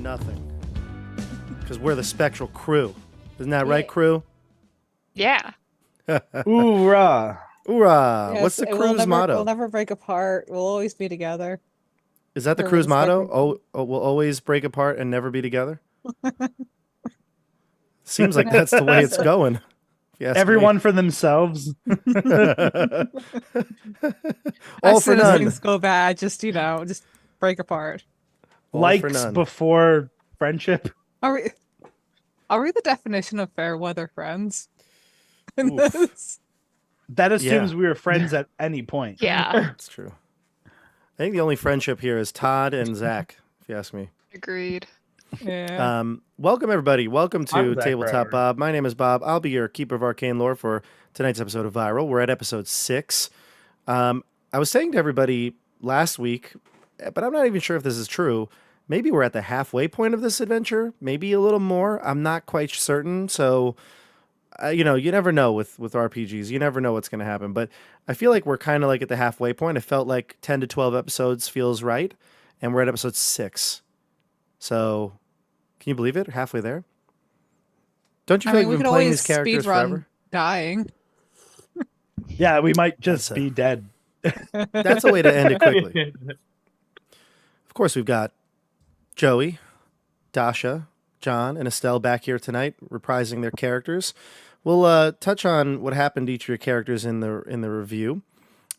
nothing. Because we're the spectral crew. Isn't that right, Krew? Yeah. Hoorah! Hoorah! Yes, What's the and crew's motto? We'll never break apart. We'll always be together. Is that the We're crew's the motto? spectral We'll always break apart and never be together? Seems like that's the way it's going. If you ask Everyone me. for themselves. All As for soon as none. things go bad, just just break apart. All for Likes none. before friendship. Are we the definition of fair weather friends? In Oof. this? That assumes Yeah. we were friends at any point. Yeah. That's true. I think the only friendship here is Todd and Zach, if you ask me. Agreed. Yeah. Welcome, everybody. Welcome to I'm Zach Tabletop Brower. Bob. My name is Bob. I'll be your keeper of arcane lore for tonight's episode of Viral. We're at episode 6. I was saying to everybody last week, but I'm not even sure if this is true. Maybe we're at the halfway point of this adventure. Maybe a little more. I'm not quite certain. So, you never know with RPGs. You never know what's going to happen. But I feel like we're kind of like at the halfway point. I felt like 10 to 12 episodes feels right. And we're at episode 6. So, can you believe it? We're halfway there. Don't you feel like we we've could been playing always these characters speed run forever? dying. Yeah, we might just That's be dead. That's a way to end it quickly. Of course, we've got Joey, Dasha, John, and Estelle back here tonight, reprising their characters. We'll touch on what happened to each of your characters in the review,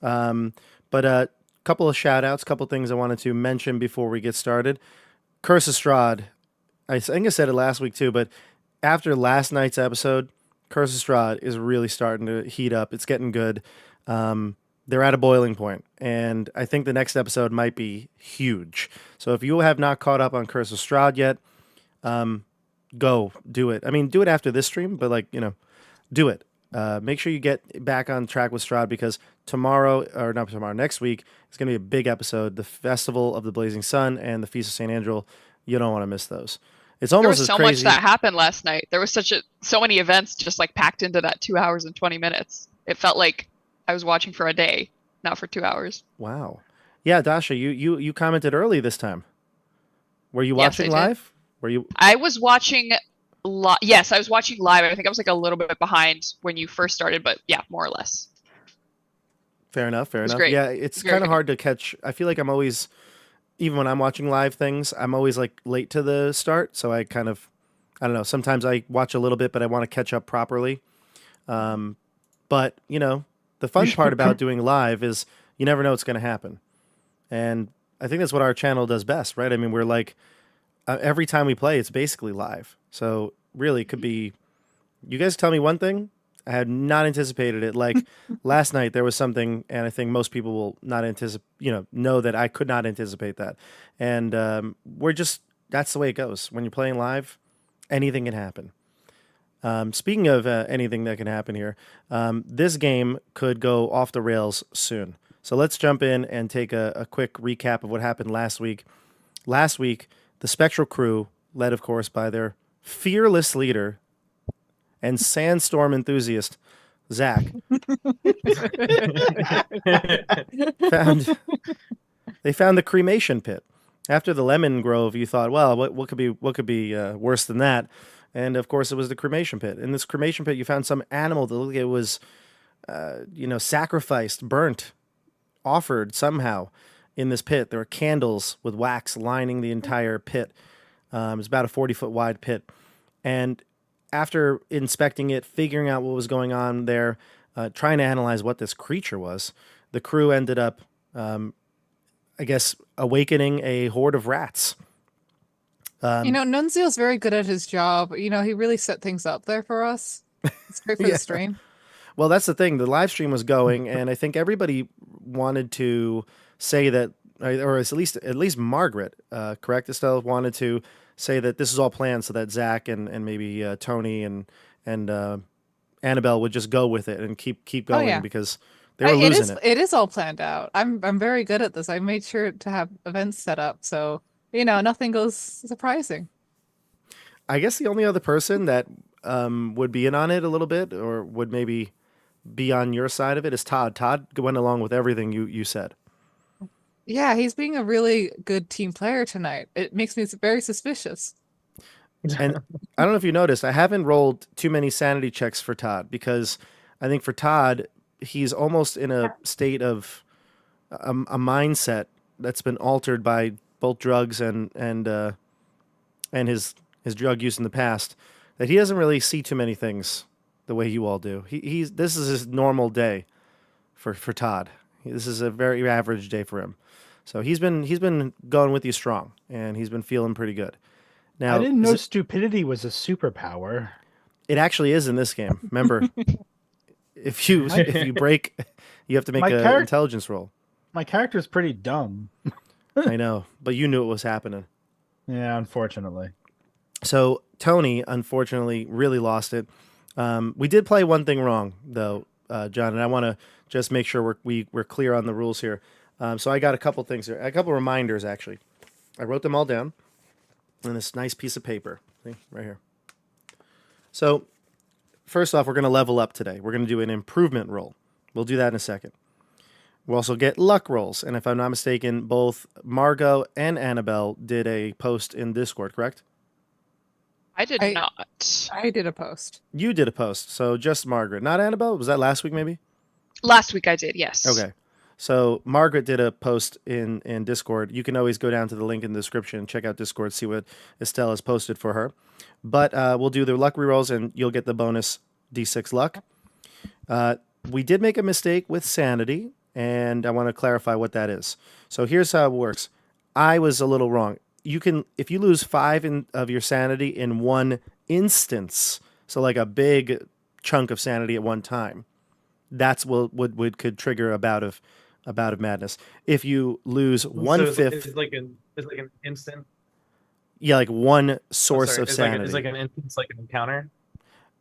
but a couple of shout outs, couple things I wanted to mention before we get started. Curse of Strahd. I think I said it last week too, but after last night's episode, Curse of Strahd is really starting to heat up. It's getting good. They're at a boiling point, and I think the next episode might be huge. So if you have not caught up on Curse of Strahd yet, go do it. I mean, do it after this stream, but do it. Make sure you get back on track with Strahd because next week is going to be a big episode. The Festival of the Blazing Sun and the Feast of St. Andrew. You don't want to miss those. It's There almost was as so crazy. much that happened last night. There was so many events just like packed into that 2 hours and 20 minutes. It felt like I was watching for a day, not for 2 hours. Wow. Yeah, Dasha, you commented early this time. Were you Yes, watching I did. live? Were you? I was watching Yes, I was watching live. I think I was like a little bit behind when you first started, but yeah, more or less. Fair enough. Fair was enough. great. Yeah, it's Very kind of good. hard to catch. I feel like I'm always, even when I'm watching live things, I'm always like late to the start. So I don't know. Sometimes I watch a little bit, but I want to catch up properly. But the fun part about doing live is you never know what's going to happen, and I think that's what our channel does best, right? I mean, we're like every time we play, it's basically live. So really, it could be. You guys tell me one thing. I had not anticipated it. Like last night, there was something, and I think most people will not know that I could not anticipate that. And that's the way it goes. When you're playing live, anything can happen. Speaking of anything that can happen here, this game could go off the rails soon. So let's jump in and take a quick recap of what happened last week. Last week, the Spectral Crew, led, of course, by their fearless leader and sandstorm enthusiast, Zach, found the cremation pit. After the lemon grove, you thought, well, what could be worse than that? And of course, it was the cremation pit. In this cremation pit, you found some animal that looked like it was, sacrificed, burnt, offered somehow in this pit. There were candles with wax lining the entire pit. It was about a 40-foot wide pit. And after inspecting it, figuring out what was going on there, trying to analyze what this creature was, the crew ended up, awakening a horde of rats. Nunzio's very good at his job. He really set things up there for us. It's great for Yeah. the stream. Well, that's the thing. The live stream was going, and I think everybody wanted to say that, or at least Margaret, correct, Estelle, wanted to say that this is all planned so that Zach and maybe Tony and Annabelle would just go with it and keep going yeah. because they were losing it. It is all planned out. I'm very good at this. I made sure to have events set up so nothing goes surprising. I guess the only other person that would be in on it a little bit or would maybe be on your side of it is Todd. Todd went along with everything you said. Yeah, he's being a really good team player tonight. It makes me very suspicious. And I don't know if you noticed, I haven't rolled too many sanity checks for Todd because I think for Todd, he's almost in a state of a mindset that's been altered by both drugs and his drug use in the past, that he doesn't really see too many things the way you all do. He's this is his normal day for Todd. This is a very average day for him. So he's been going with you strong, and he's been feeling pretty good. Now I didn't know stupidity was a superpower. it actually is in this game. Remember, if you break, you have to make an intelligence roll. My character's pretty dumb. I know, but you knew it was happening. Yeah, unfortunately. So Tony, unfortunately, really lost it. We did play one thing wrong, though, John, and I want to just make sure we're clear on the rules here. So I got a couple things here, a couple reminders, actually. I wrote them all down on this nice piece of paper. See, right here. So first off, we're going to level up today. We're going to do an improvement roll. We'll do that in a second. We'll also get luck rolls. And if I'm not mistaken, both Margot and Annabelle did a post in Discord, correct? I did not. I did a post. You did a post. So just Margaret, not Annabelle. Was that last week, maybe? Last week I did, yes. Okay. So Margaret did a post in Discord. You can always go down to the link in the description and check out Discord, see what Estelle has posted for her. But we'll do the luck rerolls, and you'll get the bonus D6 luck. We did make a mistake with sanity, and I want to clarify what that is. So here's how it works. I was a little wrong. You can, if you lose 5 of your sanity in one instance, so like a big chunk of sanity at one time, that's what would could trigger a bout of madness. If you lose 1/5, it's like an instant. Yeah, like one source of sanity. It's like an instance, like an encounter.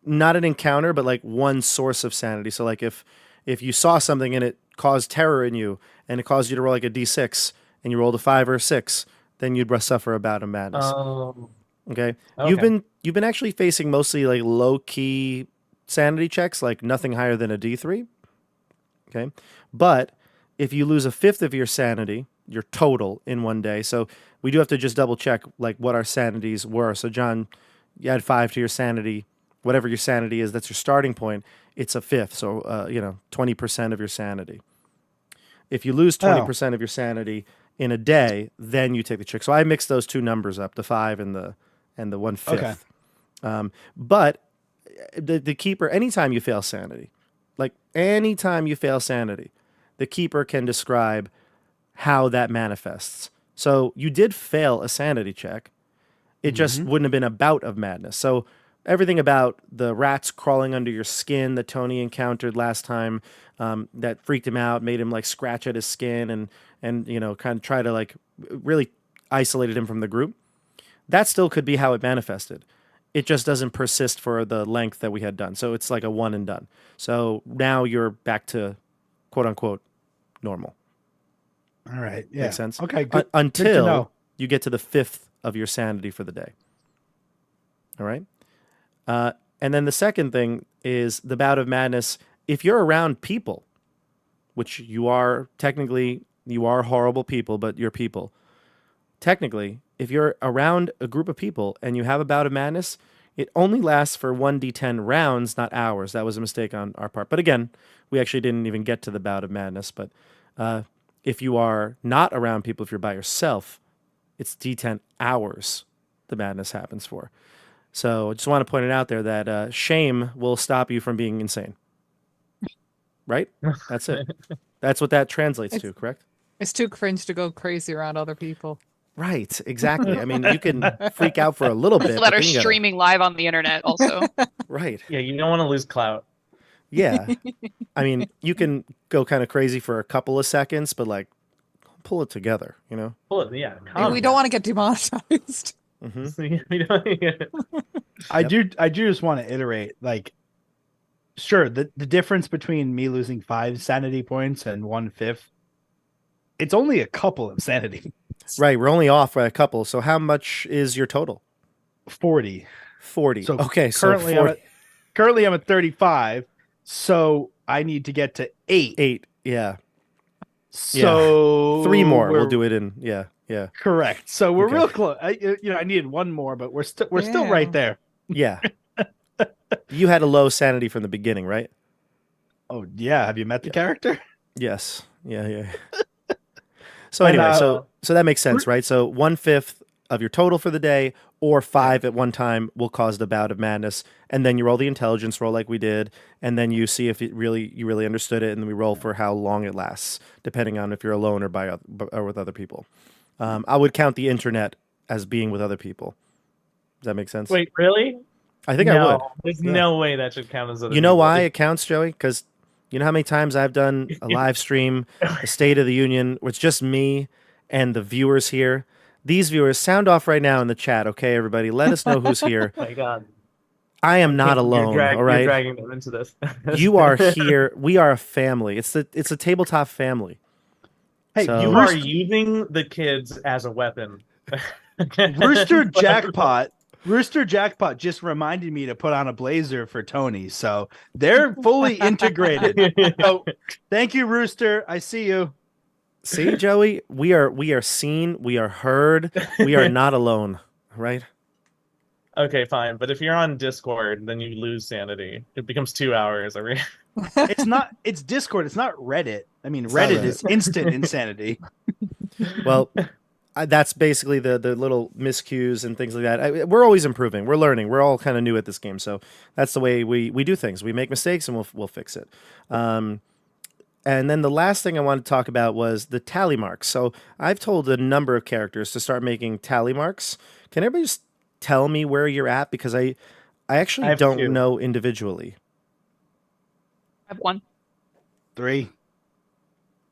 Not an encounter, but like one source of sanity. So like if you saw something and it caused terror in you, and it caused you to roll like a d6, and you rolled a 5 or a 6, then you'd suffer a bout of madness. Okay. You've been actually facing mostly like low key sanity checks, like nothing higher than a D3. Okay. But if you lose 1/5 of your sanity, your total in one day, so we do have to just double check like what our sanities were. So John, you add 5 to your sanity, whatever your sanity is, that's your starting point. It's 1/5. So, 20% of your sanity. If you lose 20% of your sanity in a day, then you take the check. So I mixed those two numbers up, the 5 and the 1/5. Okay. But the keeper, anytime you fail sanity, the keeper can describe how that manifests. So you did fail a sanity check. It just wouldn't have been a bout of madness. So everything about the rats crawling under your skin that Tony encountered last time, that freaked him out, made him like scratch at his skin and kind of try to like really isolated him from the group. That still could be how it manifested. It just doesn't persist for the length that we had done. So it's like a one and done. So now you're back to quote unquote normal. All right. Yeah. Makes sense? Okay. Good. Until you get to the 5th of your sanity for the day. All right. And then the second thing is the bout of madness. If you're around people, which you are technically, you are horrible people, but you're people. Technically, if you're around a group of people and you have a bout of madness, it only lasts for 1d10 rounds, not hours. That was a mistake on our part. But again, we actually didn't even get to the bout of madness. But if you are not around people, if you're by yourself, it's d10 hours the madness happens for. So I just want to point it out there that shame will stop you from being insane. Right? That's it. That's what that translates to, correct? It's too cringe to go crazy around other people. Right, exactly. I mean, you can freak out for a little bit. People that are streaming live on the internet also. Right. Yeah, you don't want to lose clout. Yeah. I mean, you can go kind of crazy for a couple of seconds, but like pull it together, Pull it, yeah. We don't want to get demonetized. I do just want to iterate, like, sure, the difference between me losing 5 sanity points and 1/5, it's only a couple of sanity. Right, we're only off by a couple. So how much is your total? 40. 40. So okay, currently so 40. Currently I'm at 35, so I need to get to 8. 8, yeah. So 3 more. We'll we're- do it in. Yeah. Correct. So we're Okay. real close. I needed one more, but we're still Yeah. right there. Yeah. You had a low sanity from the beginning, right? Oh yeah. Have you met the character? Yes. Yeah. So And, anyway, so that makes sense, right? So 1/5 of your total for the day, or 5 at one time, will cause the bout of madness, and then you roll the intelligence roll like we did, and then you see if you really understood it, and then we roll for how long it lasts, depending on if you're alone or with other people. I would count the internet as being with other people. Does that make sense? Wait, really? I think I No, would. There's Yeah. no way that should count as other You know people. why it counts, Joey? Because you know how many times I've done a live stream, a State of the Union, where it's just me and the viewers here. These viewers, sound off right now in the chat, okay, everybody? Let us know who's here. Oh my God. I am not You're alone, all You're right? dragging them into this. You are here. We are a family. It's a tabletop family. Hey, So- You are using the kids as a weapon. Rooster Jackpot. Rooster Jackpot just reminded me to put on a blazer for Tony, so they're fully integrated. So thank you, Rooster. I see you. See, Joey, we are seen, we are heard, we are not alone, right? Okay, fine. But if you're on Discord, then you lose sanity. It becomes 2 hours. It's Discord. It's not Reddit. I mean, not Reddit Reddit. is instant insanity. Well, that's basically the little miscues and things like that. We're always improving. We're learning. We're all kind of new at this game, so that's the way we do things. We make mistakes and we'll fix it. And then the last thing I wanted to talk about was the tally marks. So I've told a number of characters to start making tally marks. Can everybody just tell me where you're at? Because I actually have don't 2. know individually. I have 1. 3.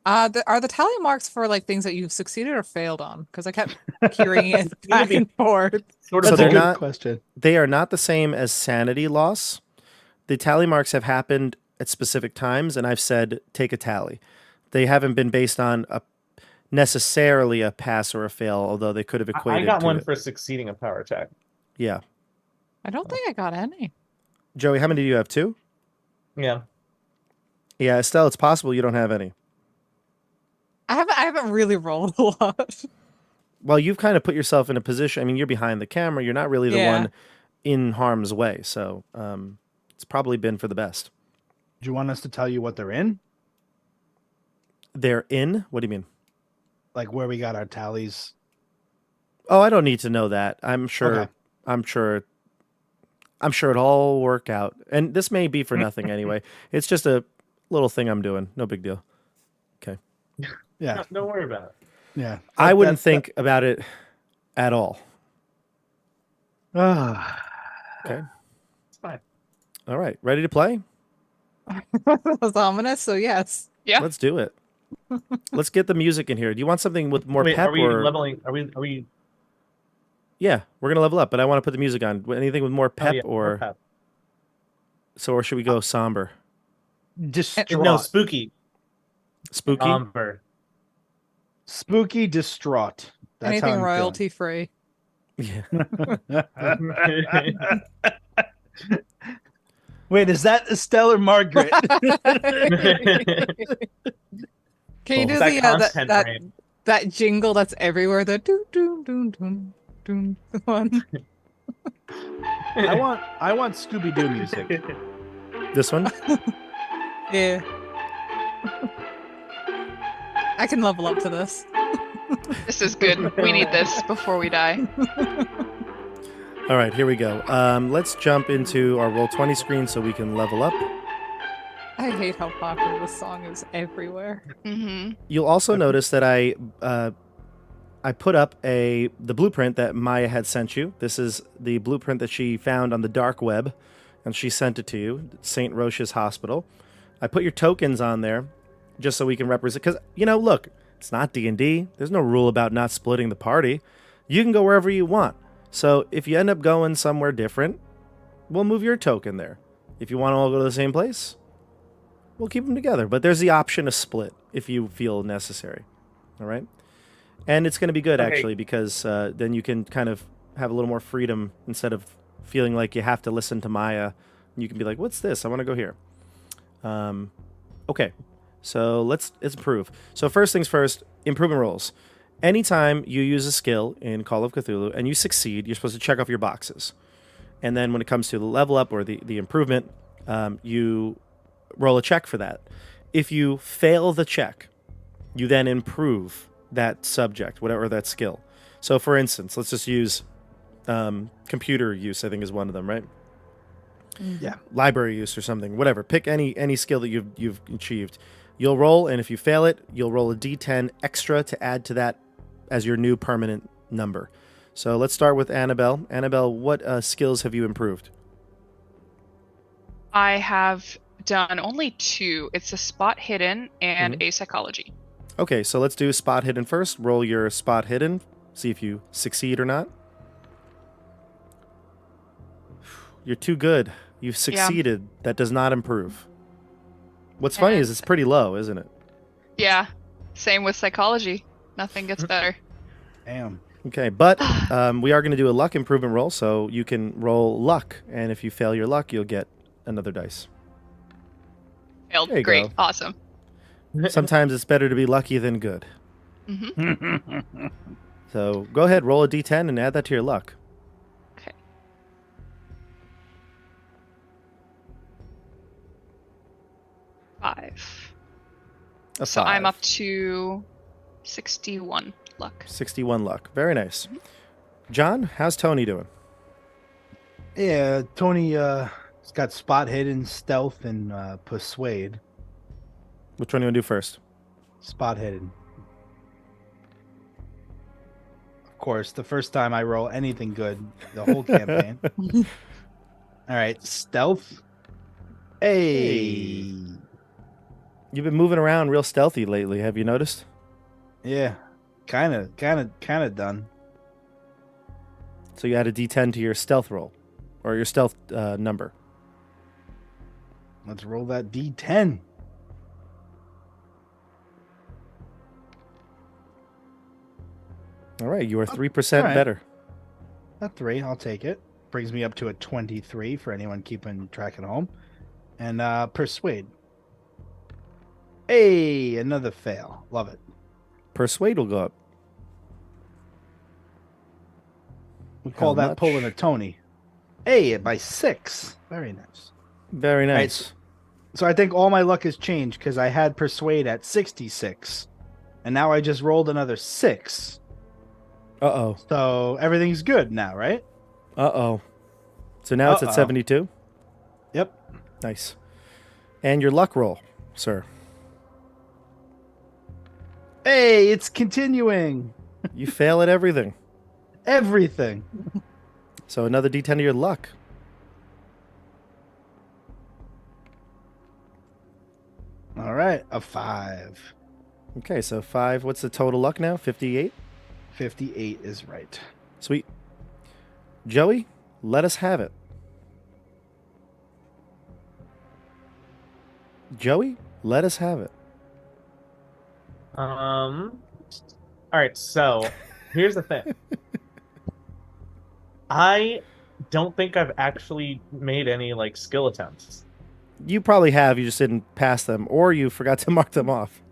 Are the tally marks for like things that you've succeeded or failed on? Because I kept carrying it back and forth. Sort So of That's a they're good not- question. They are not the same as sanity loss. The tally marks have happened at specific times, and I've said take a tally. They haven't been based on necessarily a pass or a fail, although they could have I equated got to one it. for succeeding a power check. Yeah. I don't think I got any. Joey, how many do you have? 2? Yeah. Yeah, Estelle, it's possible you don't have any. I haven't really rolled a lot. Well, you've kind of put yourself in a position. I mean, you're behind the camera. You're not really the Yeah. one in harm's way. So it's probably been for the best. Do you want us to tell you what they're in? They're in? What do you mean? Like where we got our tallies? Oh, I don't need to know that. I'm sure. Okay. I'm sure it'll all work out. And this may be for nothing anyway. It's just a little thing I'm doing. No big deal. Okay. Yeah. No, don't worry about it. Yeah. I wouldn't think about it at all. Ah. Okay. It's fine. All right. Ready to play? That was ominous, so yes. Yeah. Let's do it. Let's get the music in here. Do you want something with more Wait, pep are we or leveling? Are we? Yeah, we're gonna level up, but I want to put the music on. Anything with more Oh, pep yeah, or more pep. or should we go somber? Distraught. No, spooky. Spooky? Amber. Spooky distraught. That's how Anything I'm royalty free. Yeah. feeling. Wait, is that Estelle or Margaret? Can you do That the content that brain. that jingle that's everywhere? The doom doom doom doom doom one. I want Scooby Doo music. This one? Yeah. I can level up to this. This is good. We need this before we die. All right, here we go. Let's jump into our Roll20 screen so we can level up. I hate how popular this song is everywhere. Hmm. You'll also notice that I put up the blueprint that Maya had sent you. This is the blueprint that she found on the dark web, and she sent it to you, St. Roche's Hospital. I put your tokens on there just so we can represent, because, look, it's not D&D. There's no rule about not splitting the party. You can go wherever you want. So if you end up going somewhere different, we'll move your token there. If you want to all go to the same place, we'll keep them together. But there's the option to split if you feel necessary. All right? And it's going to be good, Okay. actually, because then you can kind of have a little more freedom instead of feeling like you have to listen to Maya. You can be like, what's this? I want to go here. Okay. So let's improve. So first things first, improvement rolls. Anytime you use a skill in Call of Cthulhu and you succeed, you're supposed to check off your boxes. And then when it comes to the level up or the improvement, you roll a check for that. If you fail the check, you then improve that subject, whatever that skill. So for instance, let's just use computer use, I think is one of them, right? Yeah. Library use or something, whatever. Pick any skill that you've achieved. You'll roll, and if you fail it, you'll roll a d10 extra to add to that as your new permanent number. So let's start with Annabelle. Annabelle, what skills have you improved? I have done only 2. It's a spot hidden and a psychology. Okay, so let's do spot hidden first. Roll your spot hidden. See if you succeed or not. You're too good. You've succeeded. Yeah. That does not improve. What's funny is it's pretty low, isn't it? Yeah. Same with psychology. Nothing gets better. Damn. Okay, but we are going to do a luck improvement roll, so you can roll luck, and if you fail your luck, you'll get another dice. Failed. Great. Go. Awesome. Sometimes it's better to be lucky than good. Mm-hmm. So go ahead, roll a d10 and add that to your luck. Okay. Five. So I'm up to 61 luck. 61 luck. Very nice. John, how's Tony doing? Yeah, Tony has got spot hidden, stealth, and persuade. Which one do you want to do first? Spot hidden. Of course, the first time I roll anything good, the whole campaign. All right, stealth. Hey. You've been moving around real stealthy lately. Have you noticed? Yeah, kind of done. So you add a d10 to your stealth roll, or your stealth number. Let's roll that d10. All right, you are 3% better. A 3, I'll take it. Brings me up to a 23 for anyone keeping track at home. And persuade. Hey, another fail. Love it. Persuade will go up. We call that pulling a Tony. Hey, by 6. Very nice. Very nice. Right, so I think all my luck has changed because I had persuade at 66. And now I just rolled another 6. Uh-oh. So everything's good now, right? Uh-oh. So now it's at 72? Yep. Nice. And your luck roll, sir. Hey, it's continuing. You fail at everything. Everything. So another d10 to your luck. All right, a 5. Okay, so 5. What's the total luck now? 58? 58 is right. Sweet. Joey, let us have it. Joey, let us have it. All right, so here's the thing. I don't think I've actually made any like skill attempts. You probably have, you just didn't pass them, or you forgot to mark them off.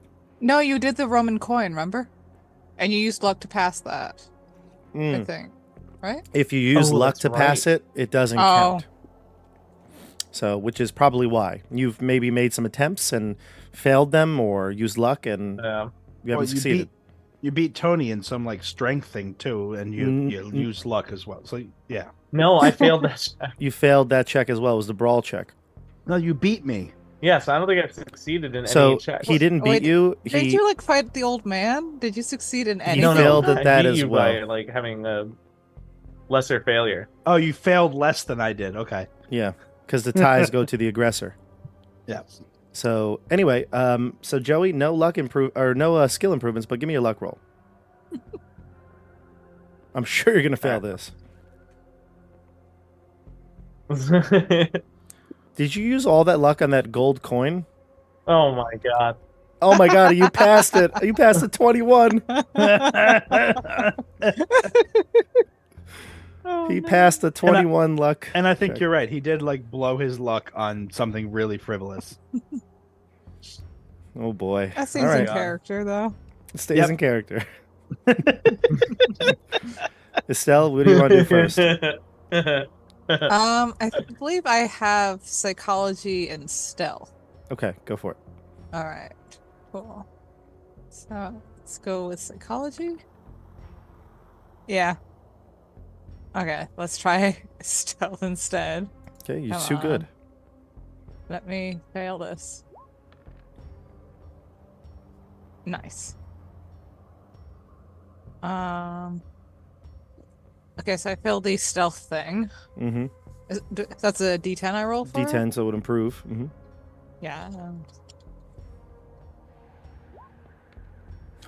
No, you did the Roman coin, remember? And you used luck to pass that. I think. Right? If you use luck to pass it, it doesn't count. So, which is probably why. You've maybe made some attempts and failed them, or used luck and you haven't succeeded. You beat Tony in some like strength thing too, and you used luck as well. So yeah. No, I failed that check. You failed that check as well. It was the brawl check. No, you beat me. Yes, I don't think I've succeeded in any check. He didn't beat you. Did you like fight the old man? Did you succeed in any? He failed at that as well. By, like having a lesser failure. Oh, you failed less than I did. Okay. Yeah, because the ties go to the aggressor. Yeah. So anyway, so Joey, no luck no skill improvements, but give me a luck roll. I'm sure you're gonna fail this. Did you use all that luck on that gold coin? Oh my god. Oh my god, you passed it. You passed the 21. He passed the 21 luck. And I think you're right. He did like blow his luck on something really frivolous. Oh boy. That All seems in right. character, though. It stays Yep. in character. Estelle, what do you want to do first? I believe I have psychology and stealth. Okay, go for it. All right, cool. So let's go with psychology. Yeah. Okay, let's try stealth instead. Okay, you're Come too good. on. Let me fail this. Nice. Okay, so I failed the stealth thing. Mm-hmm. That's a D10 I roll for? D10, so it would improve. Mm-hmm. Yeah.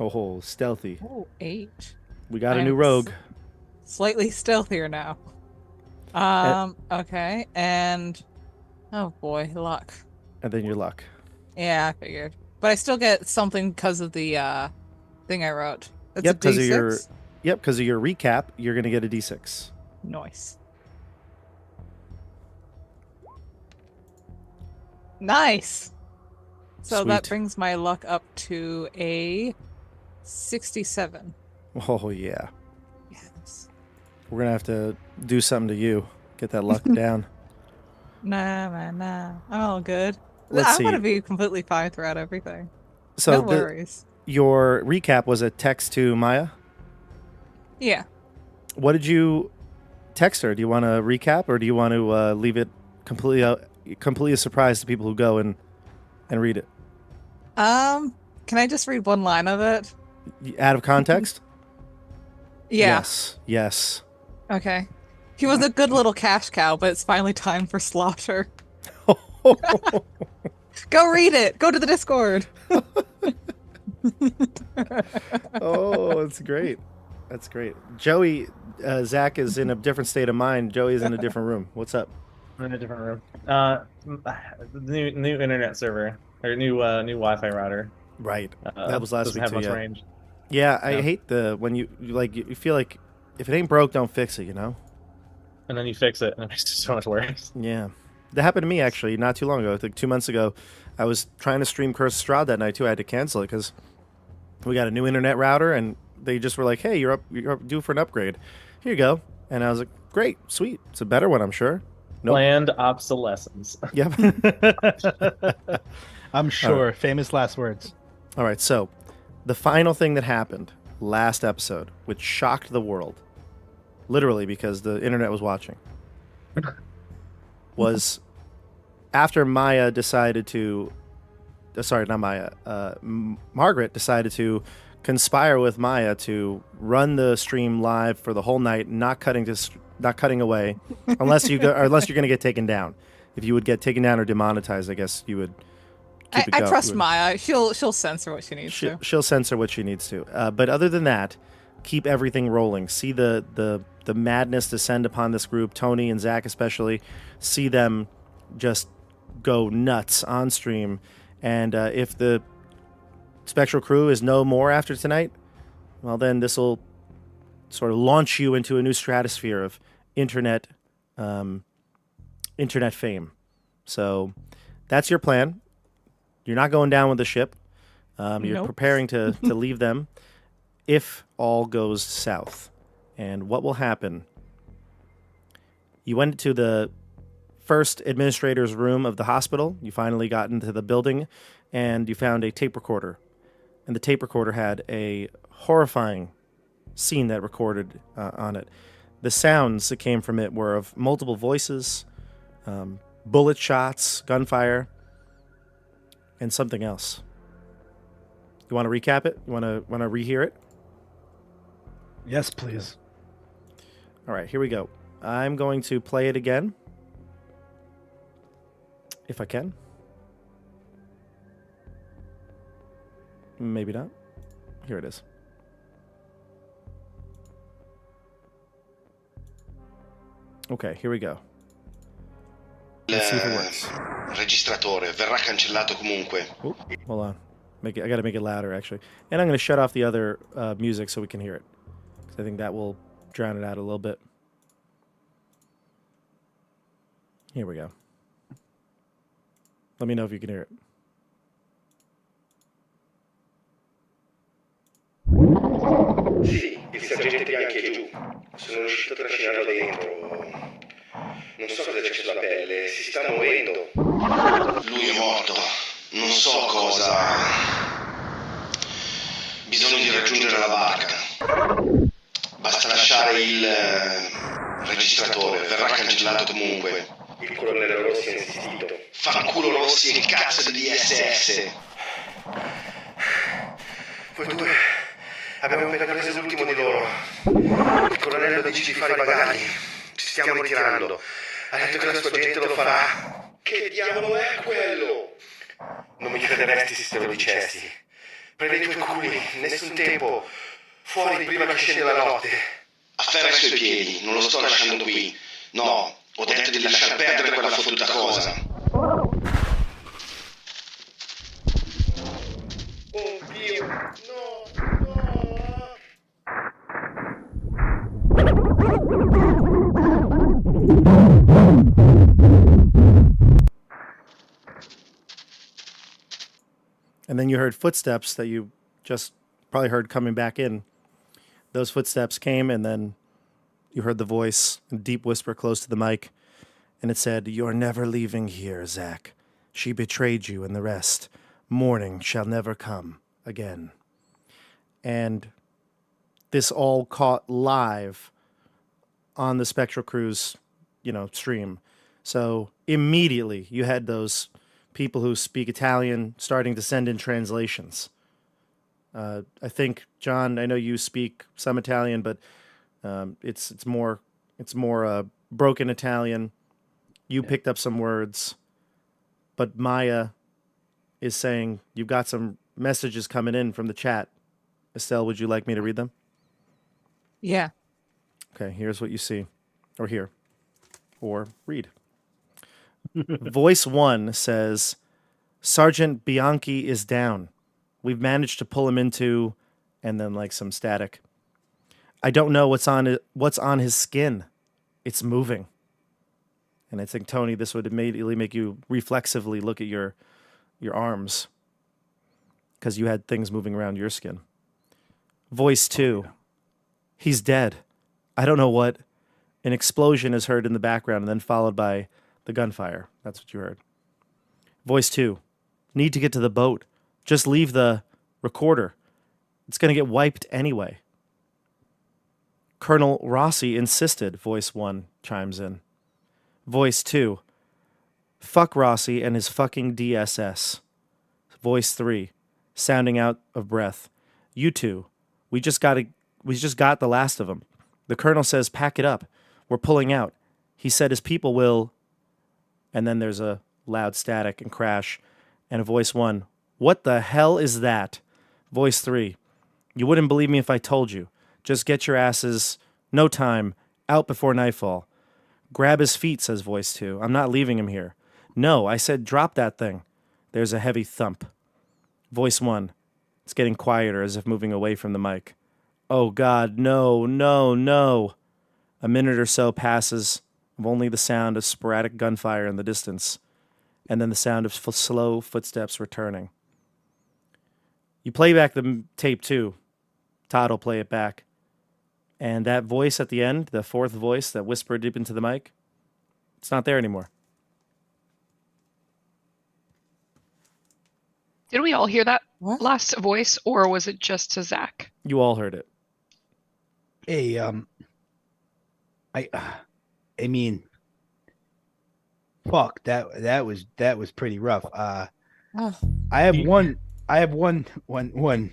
Oh, stealthy. Oh, 8. We got a I'm new rogue. Slightly stealthier now. Okay, and oh boy, luck. And then your luck. Yeah, I figured. But I still get something because of the thing I wrote. That's Yep, a 'cause of D6? your- Yep, because of your recap, you're going to get a D6. Nice. Nice. So that Sweet. brings my luck up to a 67. Oh, yeah. Yes. We're going to have to do something to you. Get that luck down. Nah, man, nah. I'm all good. Let's I'm gonna see. be completely fine throughout everything. So No worries. your recap was a text to Maya. Yeah. What did you text her? Do you want to recap, or do you want to leave it completely a surprise to people who go and read it? Can I just read one line of it? Out of context? Yeah. Yes. Okay. He was a good little cash cow, but it's finally time for slaughter. Go read it. Go to the Discord. Oh, that's great. That's great. Joey, Zach is in a different state of mind. Joey's in a different room. What's up? I'm in a different room. New internet server or new Wi-Fi router. Right. That was last doesn't week have too. much Yeah. range. Yeah, I Yeah. hate when you feel like if it ain't broke, don't fix it. You know. And then you fix it, and it makes it so much worse. Yeah. That happened to me actually not too long ago. I think 2 months ago, I was trying to stream Curse of Strahd that night too. I had to cancel it because we got a new internet router, and they just were like, "Hey, you're up due for an upgrade. Here you go." And I was like, "Great, sweet. It's a better one, I'm sure." Nope. Planned obsolescence. Yep. I'm sure. Famous last words. All right. So, the final thing that happened last episode, which shocked the world, literally because the internet was watching, was after Maya decided to. Sorry, not Maya. Margaret decided to conspire with Maya to run the stream live for the whole night, not cutting away, unless you're going to get taken down. If you would get taken down or demonetized, I guess you would. Keep it I going. trust Maya. She'll censor what she needs to. She'll censor what she needs to. But other than that, keep everything rolling. See the madness descend upon this group. Tony and Zach especially. See them just go nuts on stream. And if the Spectral Crew is no more after tonight, well, then this will sort of launch you into a new stratosphere of internet fame. So that's your plan. You're not going down with the ship. You're Nope. preparing to leave them if all goes south. And what will happen? You went to the first administrator's room of the hospital. You finally got into the building, and you found a tape recorder. And the tape recorder had a horrifying scene that recorded on it. The sounds that came from it were of multiple voices, bullet shots, gunfire, and something else. You want to recap it? You want to rehear it? Yes, please. All right, here we go. I'm going to play it again, if I can. Maybe not. Here it is. Okay, here we go. Let's see if it works. Registratore verrà cancellato comunque. Oh, hold on. I got to make it louder, actually. And I'm going to shut off the other music so we can hear it. 'Cause I think that will drown it out a little bit. Here we go. Let me know if you can hear it. Sono riuscito a trascinarlo dentro. Non so cosa c'è sulla pelle, si sta muovendo. Lui è morto. Non so cosa. Bisogna di raggiungere la barca. Basta lasciare il registratore, verrà cancellato comunque. Il colonnello Rossi ha insistito. Fanculo Rossi e cazzo di SS. Voi due abbiamo appena preso l'ultimo di loro. Il colonnello dice di fare i bagagli. Ci stiamo ritirando. Ha detto che la sua gente lo farà. Che diavolo è quello? Non mi crederesti se te lo dicessi. Prendi i tuoi culi, nessun tempo. Fuori prima che scenda la notte. Afferra i suoi piedi, non lo sto lasciando qui. No, ho detto di lasciar perdere quella fottuta cosa. Oh Dio, no, no. And then you heard footsteps that you just probably heard coming back in. Those footsteps came, and then you heard the voice, a deep whisper close to the mic, and it said, "You're never leaving here, Zach. She betrayed you and the rest. Morning shall never come again." And this all caught live on the Spectral Crew's, stream. So immediately you had those people who speak Italian starting to send in translations. I think, John, I know you speak some Italian, but it's more broken Italian. You picked up some words, but Maya is saying you've got some messages coming in from the chat. Estelle, would you like me to read them? Yeah. Okay, here's what you see, or hear, or read. Voice 1 says, "Sergeant Bianchi is down. We've managed to pull him into," and then like some static. "I don't know what's on his skin. It's moving." And I think, Tony, this would immediately make you reflexively look at your arms because you had things moving around your skin. Voice 2, "He's dead. I don't know what." An explosion is heard in the background and then followed by the gunfire. That's what you heard. Voice 2, "Need to get to the boat. Just leave the recorder. It's going to get wiped anyway." Colonel Rossi insisted, Voice 1 chimes in. Voice 2, "Fuck Rossi and his fucking DSS." Voice 3, sounding out of breath, "You two, we just got the last of them. The colonel says pack it up. We're pulling out. He said his people will..." And then there's a loud static and crash, and a Voice 1, "What the hell is that?" Voice 3, "You wouldn't believe me if I told you. Just get your asses, no time, out before nightfall." "Grab his feet," says Voice 2. "I'm not leaving him here." "No, I said drop that thing." There's a heavy thump. Voice 1, it's getting quieter as if moving away from the mic. "Oh God, no, no, no." A minute or so passes of only the sound of sporadic gunfire in the distance, and then the sound of slow footsteps returning. You play back the tape too. Todd will play it back. And that voice at the end, the fourth voice that whispered deep into the mic, it's not there anymore. Did we all hear that What? last voice, or was it just to Zach? You all heard it. Hey, I mean, fuck, that was pretty rough. Oh, I have one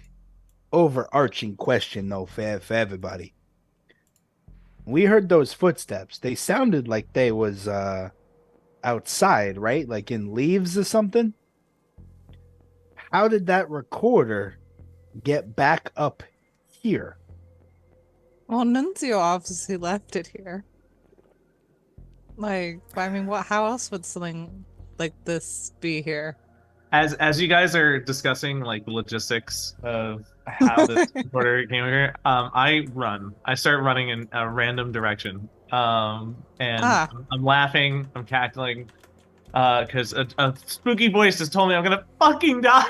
overarching question though for everybody. We heard those footsteps. They sounded like they was outside, right? Like in leaves or something. How did that recorder get back up here? well, Nunzio obviously left it here. Like, I mean, how else would something like this be here? As you guys are discussing like the logistics of how this recorder came here, I start running in a random direction, and I'm laughing, I'm cackling, because a spooky voice just told me I'm gonna fucking die.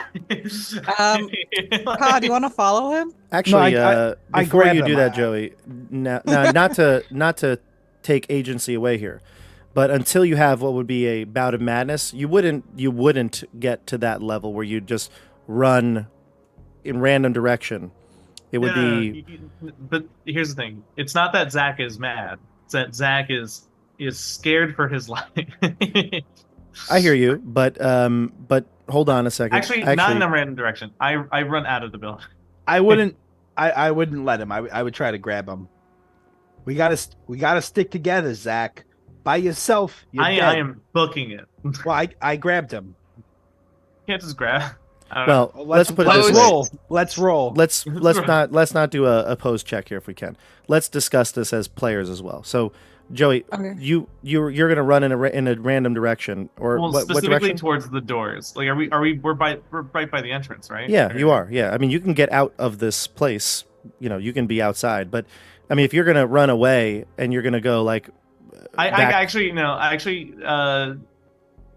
Todd, do you want to follow him? Actually, I before grab you do him. that, Joey, not to take agency away here, but until you have what would be a bout of madness, you wouldn't get to that level where you just run in random direction. It would be. But here's the thing: it's not that Zach is mad; it's that Zach is scared for his life. I hear you, but hold on a second. Actually, not in a random direction. I run out of the building. I wouldn't let him. I would try to grab him. We gotta stick together, Zach. By yourself, you're dead. I am booking it. Well, I grabbed him. Can't just grab. I don't know. Well, let's put it this let's way. roll. Let's roll. Let's not do a pose check here if we can. Let's discuss this as players as well. So, Joey, Okay. you're gonna run in a random direction, or Well, what specifically direction? towards the doors. Like, we're right by the entrance, right? Yeah, Or- you are. Yeah, I mean, you can get out of this place. You know, you can be outside, but I mean, if you're gonna run away and you're gonna go like, I back- actually no.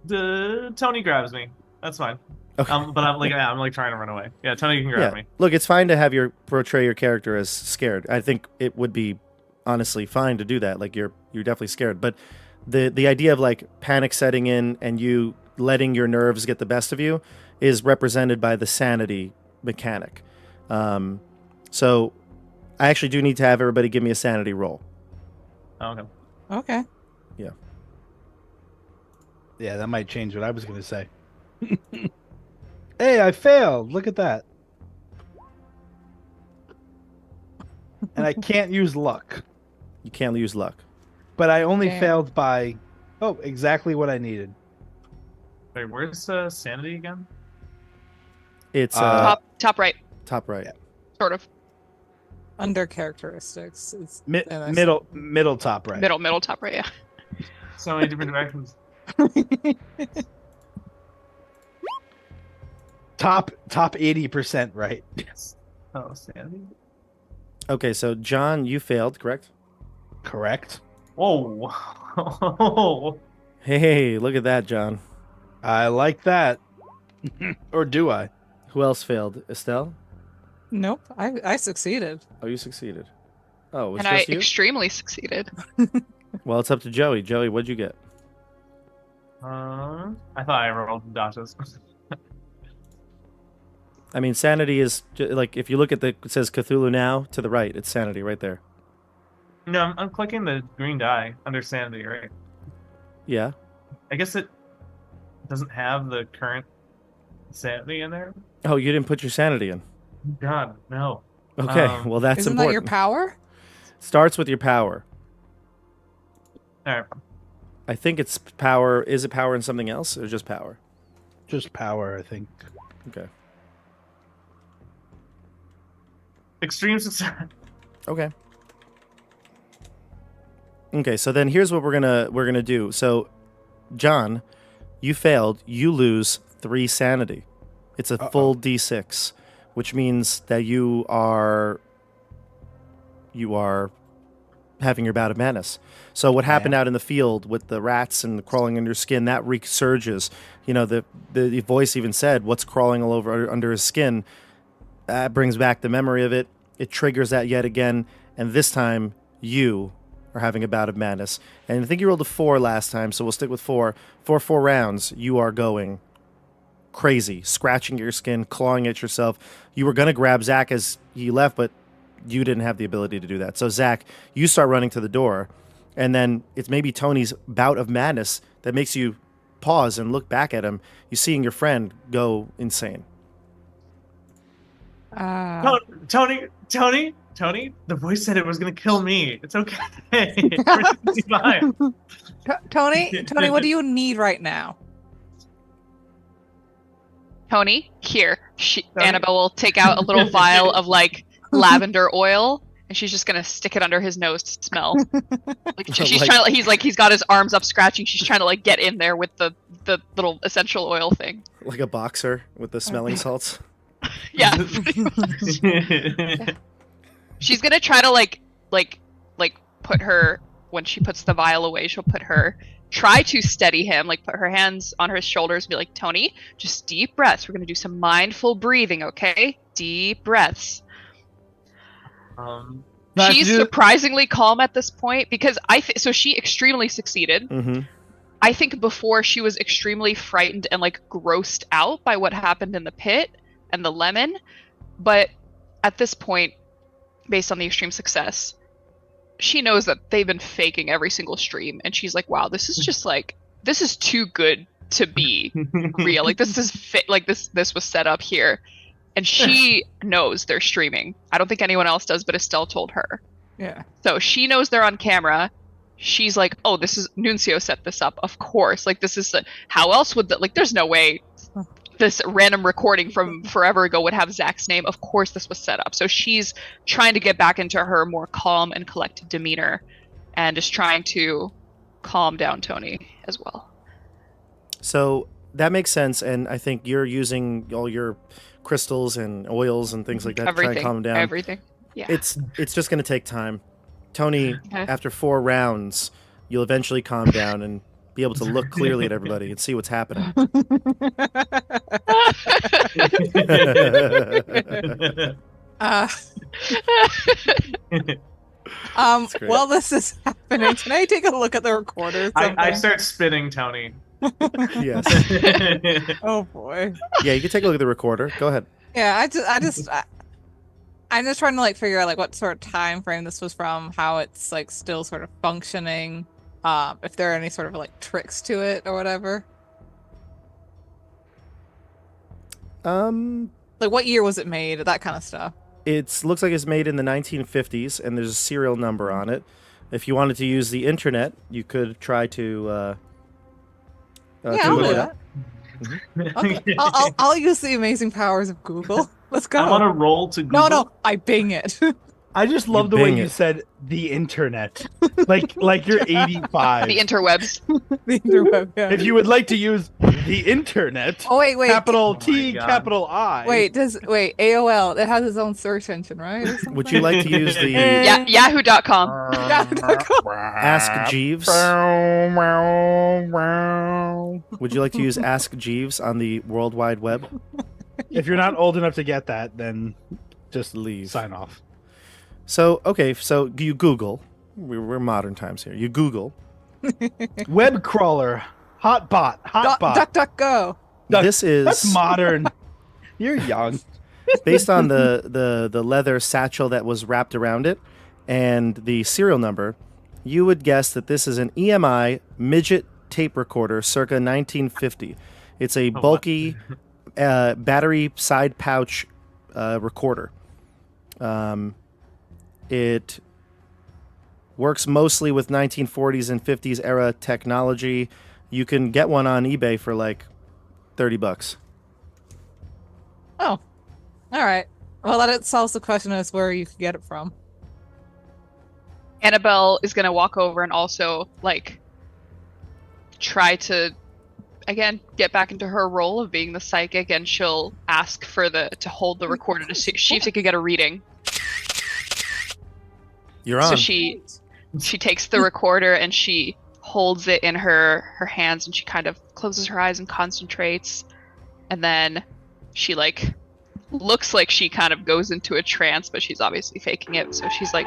The Tony grabs me. That's fine. Okay. But I'm like trying to run away. Yeah, Tony can grab me. Look, it's fine to have portray your character as scared. I think it would be honestly fine to do that. Like you're definitely scared, but the idea of like panic setting in and you letting your nerves get the best of you is represented by the sanity mechanic. So I actually do need to have everybody give me a sanity roll. Oh, okay. Okay. Yeah, that might change what I was gonna say. Hey, I failed. Look at that. And I can't use luck, You can't use luck. but I only Damn. failed by exactly what I needed. Wait, where's sanity again? It's Top right, top right. Yeah. sort of. Under characteristics. It's Middle top right. Middle top right. Yeah. So many different directions. Top 80% right. Yes. Oh, sanity. Okay, so John, you failed, correct? Correct. Whoa. Hey, look at that, John. I like that. Or do I? Who else failed? Estelle? Nope. I succeeded. Oh, you succeeded. Oh, it was And I just you? extremely succeeded. Well, it's up to Joey. Joey, what'd you get? I thought I rolled Dasha's. I mean, sanity is like if you look at it says Cthulhu now to the right. It's sanity right there. No, I'm clicking the green die under sanity, right? Yeah. I guess it doesn't have the current sanity in there. Oh, you didn't put your sanity in. God, no. Okay, well that's Isn't important. that your power? Starts with your power. All right. I think it's power. Is it power in something else or just power? Just power, I think. Okay. Extreme success. Okay. Okay, so then here's what we're gonna do. So, John, you failed. You lose 3 sanity. It's a full D6, which means that you are having your bout of madness. So what happened out in the field with the rats and the crawling under your skin, that resurges. You know, the voice even said, "What's crawling all over under his skin?" That brings back the memory of it. It triggers that yet again, and this time you are having a bout of madness. And I think you rolled a 4 last time, so we'll stick with 4. For 4 rounds, you are going crazy, scratching your skin, clawing at yourself. You were going to grab Zach as he left, but you didn't have the ability to do that. So, Zach, you start running to the door, and then it's maybe Tony's bout of madness that makes you pause and look back at him. You seeing your friend go insane. Tony, the voice said it was gonna kill me. It's okay. It's fine. Tony, what do you need right now? Tony, here. Tony? Annabelle will take out a little vial of like lavender oil, and she's just gonna stick it under his nose to smell. Like she's Like- trying to, he's got his arms up scratching. She's trying to like get in there with the little essential oil thing. Like a boxer with the smelling salts. Yeah. She's gonna try to like put her, when she puts the vial away, she'll put her try to steady him, like put her hands on his shoulders and be like, Tony, just deep breaths. We're going to do some mindful breathing, okay? Deep breaths. She's surprisingly calm at this point because so she extremely succeeded. Mm-hmm. I think before she was extremely frightened and like grossed out by what happened in the pit and the lemon. But at this point, based on the extreme success, she knows that they've been faking every single stream, and she's like, wow, this is just like, this is too good to be real. Like this is like this was set up here. And she knows they're streaming. I don't think anyone else does, but Estelle told her. Yeah. So she knows they're on camera. She's like, oh, this is Nuncio set this up. Of course. Like this is how else would that, like there's no way this random recording from forever ago would have Zach's name. Of course this was set up. So she's trying to get back into her more calm and collected demeanor and is trying to calm down Tony as well. So that makes sense, and I think you're using all your crystals and oils and things like that to try and calm him down. Everything. Yeah. It's just going to take time. Tony, Okay. after 4 rounds, you'll eventually calm down and be able to look clearly at everybody and see what's happening. great. While this is happening, can I take a look at the recorder? I start spinning Tony. Yes. Oh boy. Yeah, you can take a look at the recorder. Go ahead. Yeah, I'm just trying to like figure out like what sort of time frame this was from, how it's like still sort of functioning, if there are any sort of like tricks to it or whatever. Like what year was it made? That kind of stuff. It looks like it's made in the 1950s, and there's a serial number on it. If you wanted to use the internet, you could try to Yeah, I'll look do it that. up. Okay. I'll use the amazing powers of Google. Let's go. I want to roll to Google. No, I Bing it. I just love the way bing you it. said the internet, like you're 85. The interwebs. The interweb, yeah. If you would like to use the internet, Oh wait. capital my T, God. capital I. Wait, AOL? It has its own search engine, right? Or something? Would you like to use the Yeah, Yahoo.com. Ask Jeeves? Would you like to use Ask Jeeves on the World Wide Web? If you're not old enough to get that, then just Leave. sign off. So, okay, so you Google. We're modern times here. You Google. Web crawler, hotbot. Duck, go. This is That's modern. You're young. based on the leather satchel that was wrapped around it and the serial number. You would guess that this is an EMI midget tape recorder circa 1950. It's a bulky battery side pouch recorder. It works mostly with 1940s and 50s era technology. You can get one on eBay for like $30. Oh, all right. Well, that solves the question as where you could get it from. Annabelle is gonna walk over and also like try to again get back into her role of being the psychic, and she'll ask for to hold the recorder to see if she can get a reading. You're on. So she takes the recorder and she holds it in her hands, and she kind of closes her eyes and concentrates, and then she like looks like she kind of goes into a trance, but she's obviously faking it. So she's like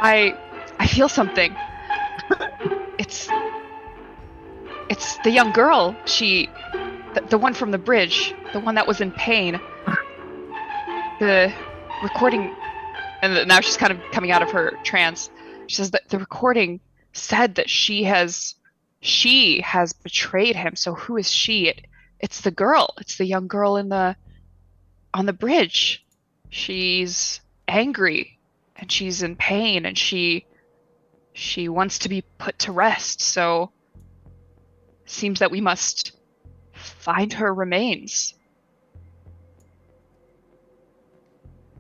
I feel something. It's the young girl. The one from the bridge, the one that was in pain. The recording, and now she's kind of coming out of her trance. She says that the recording said that she has betrayed him. So who is she? It's the girl. It's the young girl on the bridge. She's angry and she's in pain, and she wants to be put to rest. So it seems that we must find her remains.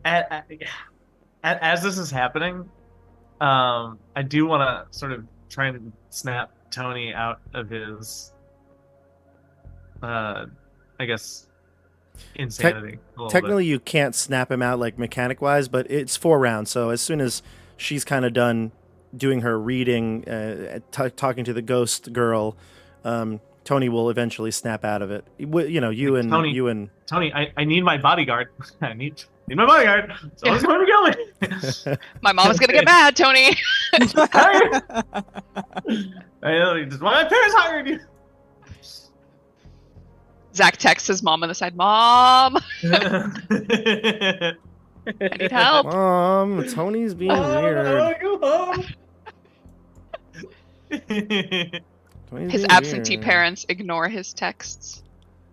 As this is happening, I do want to sort of try and snap Tony out of his, I guess, insanity. A little Technically, you can't snap him out like mechanic wise, but it's 4 rounds. So as soon as she's kind of done doing her reading, talking to the ghost girl, Tony will eventually snap out of it. You know, you and Tony, I need my bodyguard. I need my bodyguard. Someone's going to kill me. My mom is gonna get mad, Tony. My parents hired you. Zach texts his mom on the side. Mom, I need help. Mom, Tony's being weird. Tony's His being absentee weird. parents ignore his texts.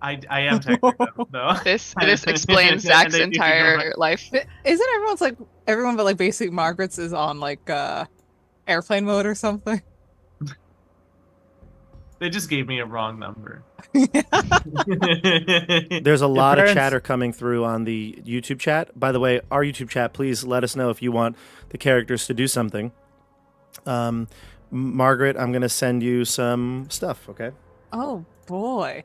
I am technical though. This explains Zach's And they entire ignore life. Isn't everyone but like basically Margaret's is on like airplane mode or something? They just gave me a wrong number. There's a lot of parents- chatter coming through on the YouTube chat. By the way, our YouTube chat, please let us know if you want the characters to do something. Margaret, I'm going to send you some stuff, okay? Oh boy.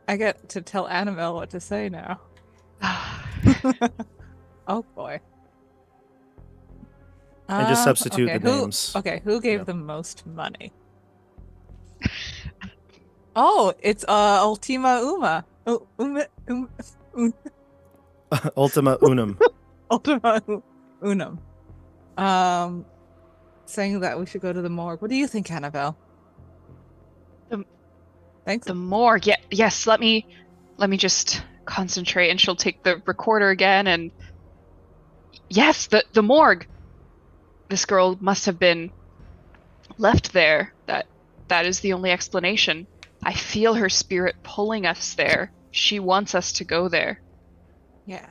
I get to tell Annabelle what to say now. Oh boy. And just substitute okay, the names. Who gave Yeah. the most money? Oh, it's Ultima Uma. Ultima Unum. Ultima Unum. Saying that we should go to the morgue. What do you think, Annabelle? Thanks. The morgue. Yes. Let me just concentrate, and she'll take the recorder again. And yes, the morgue. This girl must have been left there. That is the only explanation. I feel her spirit pulling us there. She wants us to go there. Yeah.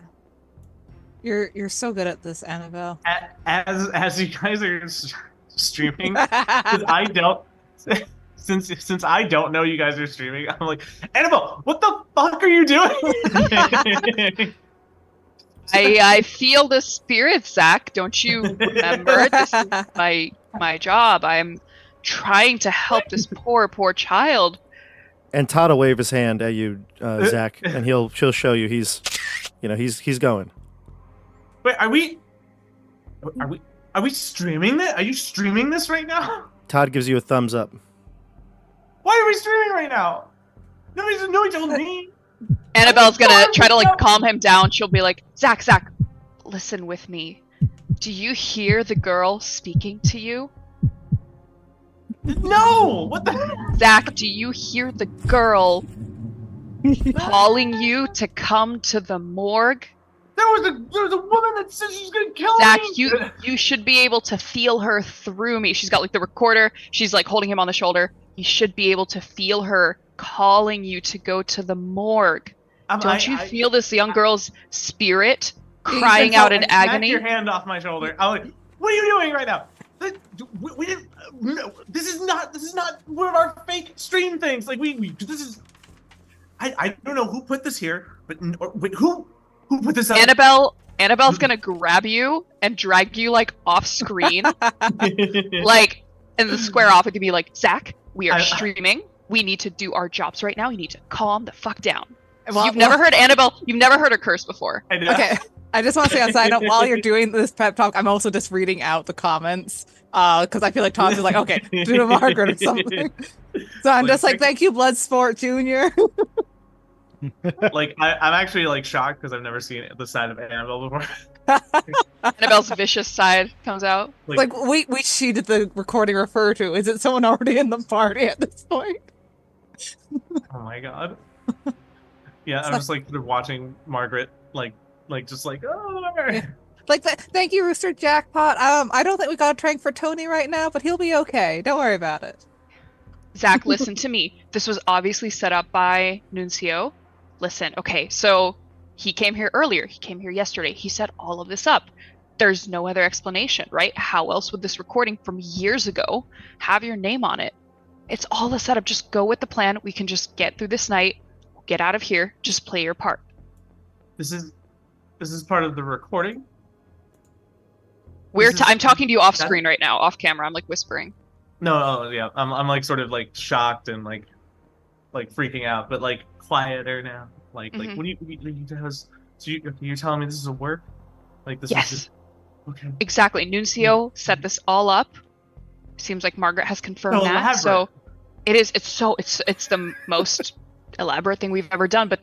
You're so good at this, Annabelle. As you guys are streaming, 'cause I don't. Since I don't know you guys are streaming, I'm like, Annabelle, what the fuck are you doing? I feel the spirit, Zach. Don't you remember? This is my job. I'm trying to help this poor child. And Todd will wave his hand at you, Zach, and she'll show you he's going. Wait, are we streaming this? Are you streaming this right now? Todd gives you a thumbs up. Why are we streaming right now? Nobody told me. Annabelle's gonna try to calm him down. She'll be like, Zach, listen with me. Do you hear the girl speaking to you? No! What the? Zach, do you hear the girl calling you to come to the morgue? There was a woman that said she was gonna kill Zach, me. you should be able to feel her through me. She's got the recorder. She's holding him on the shoulder. You should be able to feel her calling you to go to the morgue. Don't you feel this young girl's spirit crying out in agony? Smack your hand off my shoulder. I'm like, what are you doing right now? We didn't. No, this is not one of our fake stream things. This is. I don't know who put this here, but wait, who put this up? Annabelle's gonna grab you and drag you off screen, and the square off. It could be Zach, we are streaming. We need to do our jobs right now. You need to calm the fuck down. You've never heard Annabelle. You've never heard her curse before. I know. Okay. I just want to say on side note, while you're doing this pep talk, I'm also just reading out the comments because I feel like Tom's just okay, do to Margaret or something. So I'm just thank you, Bloodsport Jr. I'm actually shocked because I've never seen the side of Annabelle before. Annabelle's vicious side comes out. Which she did the recording refer to? Is it someone already in the party at this point? Oh my god. Yeah, I'm just sort of watching Margaret oh. Thank you, Rooster Jackpot. I don't think we got a trank for Tony right now, but he'll be okay. Don't worry about it. Zach, listen to me. This was obviously set up by Nuncio. Listen, okay, so he came here earlier. He came here yesterday. He set all of this up. There's no other explanation, right? How else would this recording from years ago have your name on it? It's all a setup. Just go with the plan. We can just get through this night, get out of here, just play your part. This is part of the recording? I'm talking to you off screen right now, off camera. I'm whispering. No, yeah. I'm sort of shocked and freaking out, but quieter now. Like, Mhm. what do you guys? So you're telling me this is a work? Like this is Yes, just okay. exactly. Nuncio set this all up. Seems like Margaret has confirmed So that. elaborate. So it is. It's the most elaborate thing we've ever done. But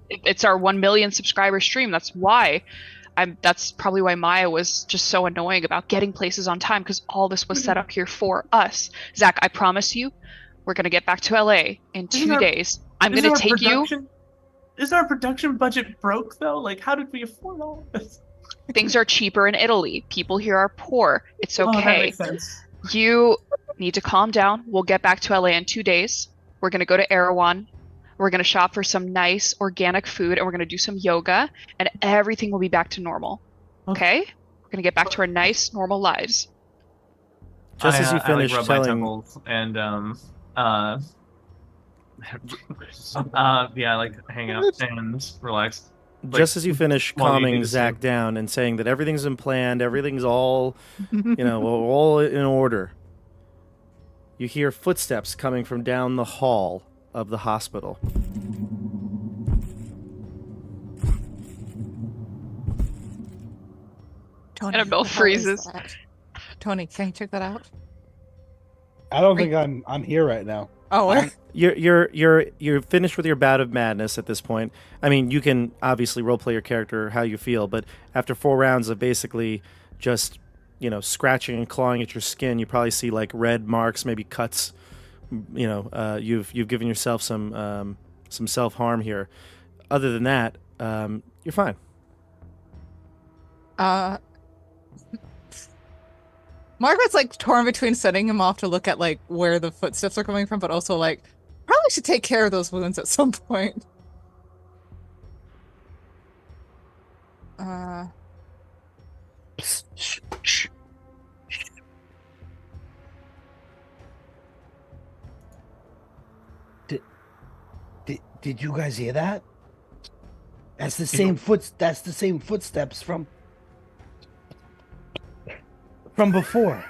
it's our 1 million subscriber stream. That's why. That's probably why Maya was just so annoying about getting places on time, because all this was set up here for us. Zach, I promise you, we're gonna get back to LA in 2 days. I'm gonna take you. Is our production budget broke though? Like, how did we afford all this? Things are cheaper in Italy. People here are poor. It's Oh, that okay. makes sense. You need to calm down. We'll get back to LA in 2 days. We're gonna go to Erewhon. We're gonna shop for some nice organic food, and we're gonna do some yoga, and everything will be back to normal. Okay? We're gonna get back to our nice, normal lives. Just as you finish I rub my telling, temples and yeah, I like hang out and relax. just as you finish while you do calming this Zach too. down and saying that everything's been planned, everything's all, all in order, you hear footsteps coming from down the hall of the hospital. Tony, Annabelle what the hell is freezes. that? Tony, can you check that out? I don't think I'm here right now. Oh, where? You're finished with your bout of madness at this point. I mean, you can obviously roleplay your character how you feel, but after 4 rounds of basically just scratching and clawing at your skin, you probably see like red marks, maybe cuts. You've given yourself some self-harm here. Other than that, you're fine. Margaret's like torn between sending him off to look at like where the footsteps are coming from, but also like probably should take care of those wounds at some point. Did you guys hear that? That's the same footsteps from before.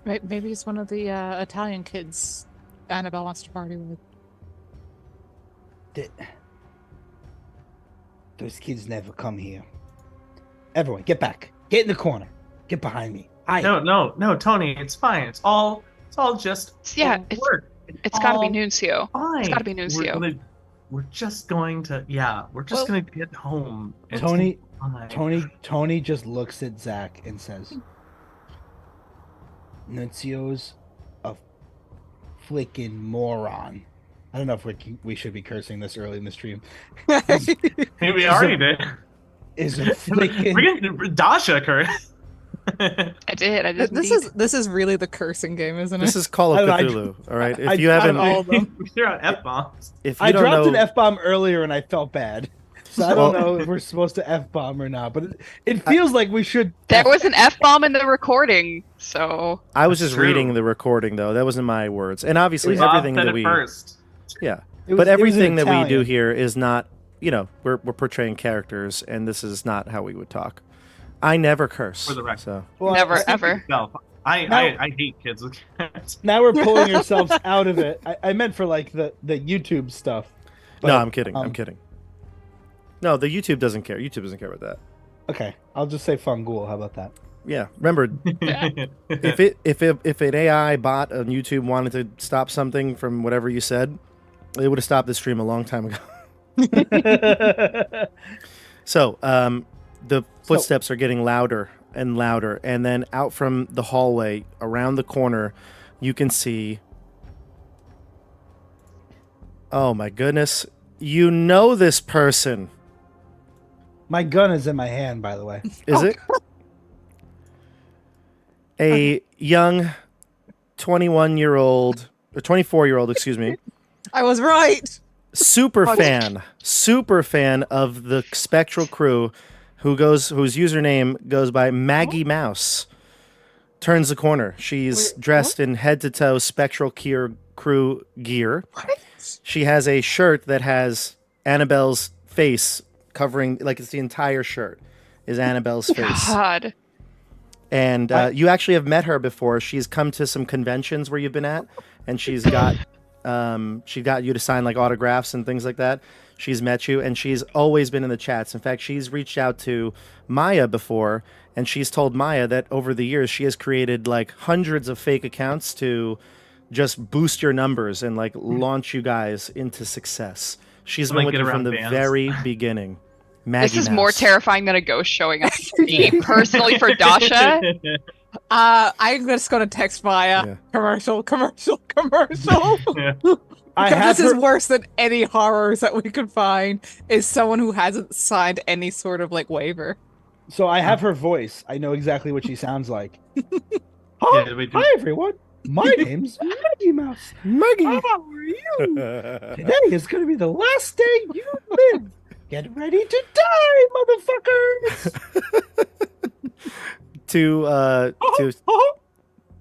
Right, maybe it's one of the Italian kids Annabelle wants to party with. Those kids never come here. Everyone, get back. Get in the corner. Get behind me. No, Tony, it's fine. It's all just work. It's got to be all Nuncio. Fine. It's got to be Nuncio. We're just going to gonna get home. and Tony, take time. Tony just looks at Zach and says, "Nuncio's a flicking moron." I don't know if we should be cursing this early in the stream. Maybe we already did. Is a flicking. We're getting Dasha curse. I did. This is really the cursing game, isn't it? This is Call of I- Cthulhu. All right. If I- you haven't, all of them. You're on F-bombs. if you I don't dropped know, an F-bomb earlier and I felt bad. So I don't Well- know if we're supposed to F-bomb or not, but it feels like we should. There was an F-bomb in the recording, so... I was That's just true. reading the recording though. That wasn't my words. And obviously Bob everything said that it we first. yeah. It was- But it was in everything that we do Italian. here is not, we're portraying characters, and this is not how we would talk. I never curse. For the record. So Well, Never, ever. No, I hate kids with cats. Now we're pulling ourselves out of it. I meant for like the YouTube stuff. no, But, I'm kidding. I'm kidding. No, the YouTube doesn't care. YouTube doesn't care about that. Okay, I'll just say fungool. How about that? Yeah. Remember, if an AI bot on YouTube wanted to stop something from whatever you said, they would have stopped the stream a long time ago. So, the footsteps are getting louder and louder, and then out from the hallway, around the corner, you can see... Oh my goodness. You know this person. My gun is in my hand, by the way. Is it? A young 21-year-old, or 24-year-old, excuse me, I was right. super fan of the Spectral Krew, whose username goes by Maggie Mouse, turns the corner. She's dressed in head-to-toe Spectral Krew gear. She has a shirt that has Annabelle's face covering, like it's the entire shirt is Annabelle's face. God. And you actually have met her before. She's come to some conventions where you've been at, and she's got She got you to sign like autographs and things like that. She's met you, and she's always been in the chats. In fact, she's reached out to Maya before, and she's told Maya that over the years she has created like hundreds of fake accounts to just boost your numbers and like launch you guys into success. She's To, been like, with get you from around the bands. very beginning. Maggie This is Mouse. more terrifying than a ghost showing up for me. Personally, for Dasha, I'm just gonna text Maya. Yeah. Commercial. I Because have this is her, worse than any horrors that we could find. Is someone who hasn't signed any sort of like waiver. so I have her voice. I know exactly what she sounds like. Yeah, we do. Hi everyone. My name's Maggie Mouse. Maggie. How are you? Today is going to be the last day you live. Get ready to die, motherfuckers.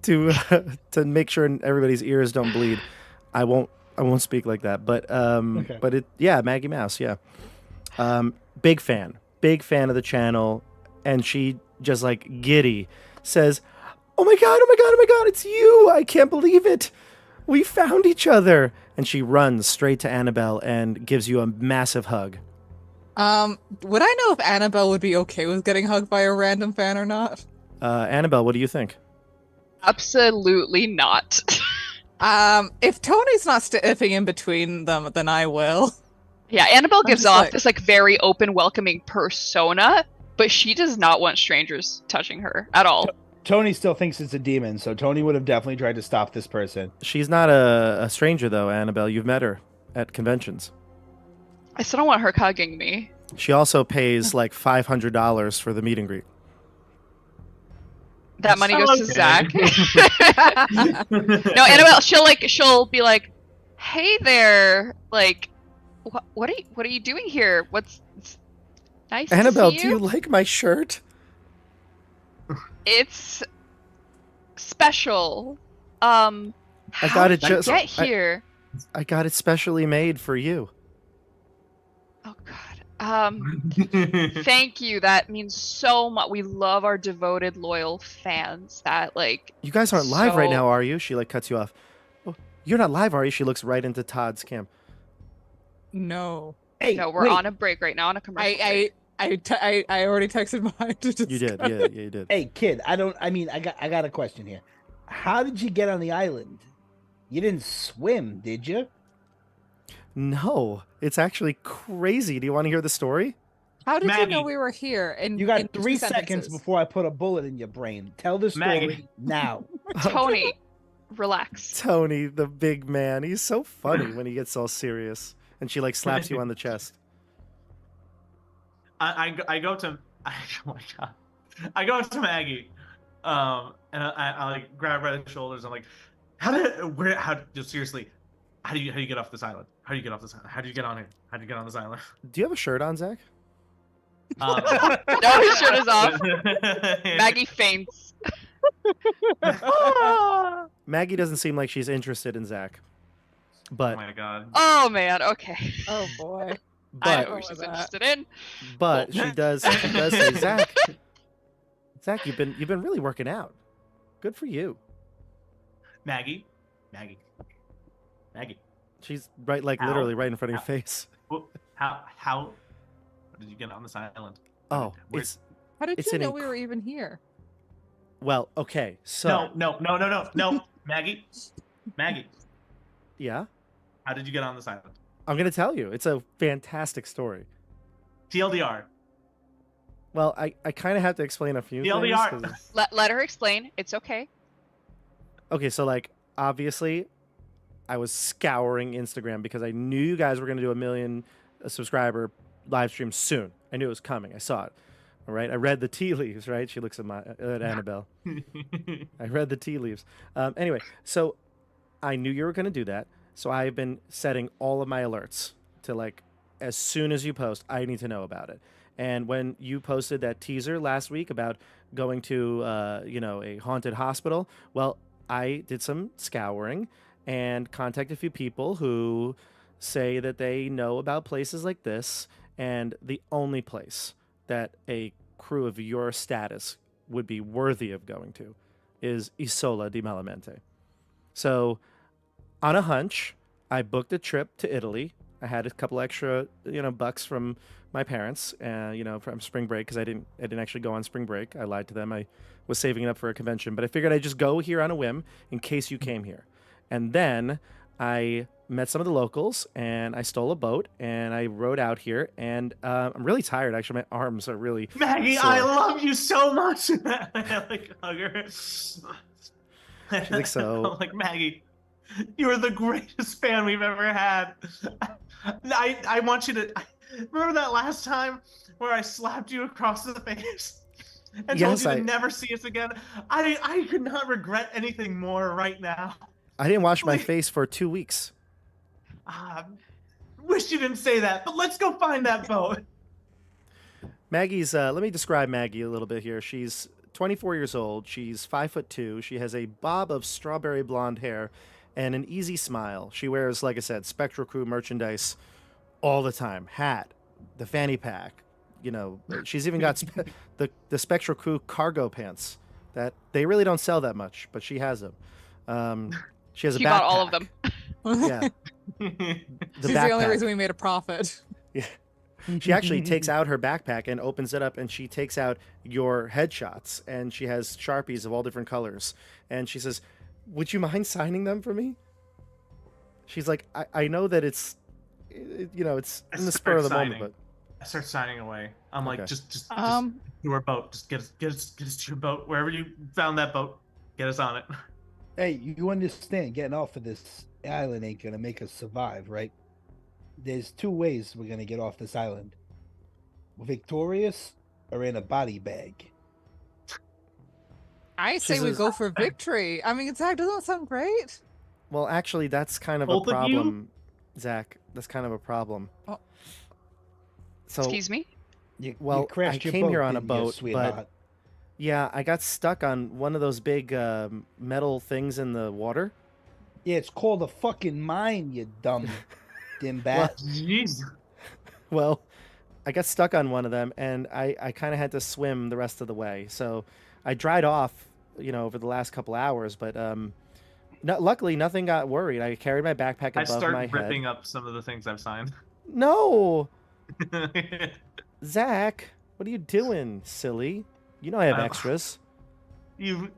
To make sure everybody's ears don't bleed, I won't speak like that. But Okay. but it Maggie Mouse, yeah. Big fan of the channel, and she just like giddy says, "Oh my god, it's you! I can't believe it. We found each other." And she runs straight to Annabelle and gives you a massive hug. Would I know if Annabelle would be okay with getting hugged by a random fan or not? Annabelle, what do you think? absolutely not. If Tony's not stiffing in between them, then I will. Yeah, Annabelle gives just off like- this like very open, welcoming persona, but she does not want strangers touching her at all. Tony still thinks it's a demon, so Tony would have definitely tried to stop this person. She's not a stranger, though, Annabelle. You've met her at conventions. I still don't want her hugging me. She also pays like $500 for the meet and greet. That money goes to Okay. Zach. No, Annabelle, she'll be like, "Hey there, like, what are you doing here? It's nice Annabelle, to see do you like my shirt? It's special. How got it did you just- get here? I got it specially made for you. Oh God. Thank you. That means so much. We love our devoted, loyal fans. That like. You guys aren't live right So- now, are you? She like cuts you off. Oh, you're not live, are you? She looks right into Todd's cam. No. Hey, No, we're wait. on a break right now on a commercial. break. I already texted mine to You did, discuss. yeah, you did. Hey, kid, I got a question here. How did you get on the island? You didn't swim, did you? No, it's actually crazy. Do you want to hear the story? How did you Maggie. know we were here? In You got in 3 2 seconds sentences? before I put a bullet in your brain. Tell the story Maggie. now. Tony, relax. Tony, the big man. He's so funny when he gets all serious. And she like slaps you on the chest. I go to oh my god, I go to Maggie, and I like grab her by the shoulders. I'm like, seriously, how do you get off this island? How do you get off this island? How do you get on here? How do you get on this island? Do you have a shirt on, Zach? No, his shirt is off. Maggie faints. Maggie doesn't seem like she's interested in Zach. Oh But my god. Oh man. Okay. Oh boy. I know but who what she's was that? interested in. but she does say, Zach, you've been really working out. Good for you. Maggie. She's right, like Ow. literally right in front of your Ow. face. Well, how did you get on this island? Oh, Where- it's How did It's you an know we were even here? well, okay. So no, Maggie. yeah, How did you get on this island? I'm gonna tell you. It's a fantastic story. TLDR. Well, I kind of have to explain a few things. 'cause- TLDR. Let her explain. It's okay. Okay, so like obviously, I was scouring Instagram because I knew you guys were gonna do a 1 million subscriber live stream soon. I knew it was coming. I saw it. All right, I read the tea leaves. Right, she looks at Annabelle. I read the tea leaves. Anyway, so I knew you were going to do that. So I've been setting all of my alerts to like, as soon as you post, I need to know about it. And when you posted that teaser last week about going to, a haunted hospital, well, I did some scouring and contacted a few people who say that they know about places like this. And the only place that a crew of your status would be worthy of going to is Isola di Malamente. So, on a hunch, I booked a trip to Italy. I had a couple extra, bucks from my parents, from spring break because I didn't actually go on spring break. I lied to them. I was saving it up for a convention, but I figured I'd just go here on a whim in case you came here. And then I met some of the locals, and I stole a boat, and I rode out here, and I'm really tired. Actually, my arms are really Maggie, sore. I love you so much. I like hug her. She's like, so. I'm like, Maggie, you're the greatest fan we've ever had. I want you to remember that last time where I slapped you across the face and told you to never see us again. I could not regret anything more right now. I didn't wash my face for 2 weeks. Wish you didn't say that, but let's go find that boat. Maggie's, let me describe Maggie a little bit here. She's 24 years old. She's 5'2". She has a bob of strawberry blonde hair and an easy smile. She wears, like I said, Spectral Crew merchandise all the time. Hat, the fanny pack. She's even got the Spectral Crew cargo pants that they really don't sell that much, but she has them. She has a backpack. She bought all of them. Yeah. She's the only reason we made a profit. Yeah. She actually takes out her backpack and opens it up, and she takes out your headshots, and she has Sharpies of all different colors. And she says, "Would you mind signing them for me?" She's like, I know that it's in the spur of the moment, but I start signing away. I'm like, Okay. just to our boat. Just get us to your boat. Wherever you found that boat, get us on it. Hey, you understand? Getting off of this island ain't gonna make us survive, right? There's 2 ways we're gonna get off this island: victorious or in a body bag. I say we go for victory. I mean, Zach, doesn't that sound great? well, actually, that's kind of Both a of you? problem, Zach. That's kind of a problem. Oh. So, Excuse me? You I crashed your came boat, here on a didn't you, boat, sweetheart? but yeah, I got stuck on one of those big metal things in the water. Yeah, it's called a fucking mine, you dumb dimbat. Jeez. Well, I got stuck on one of them, and I kind of had to swim the rest of the way. So I dried off, over the last couple hours, but luckily nothing got worried. I carried my backpack I above start my head. ripping up some of the things I've signed. No, Zach, what are you doing, silly? You know I have extras. You've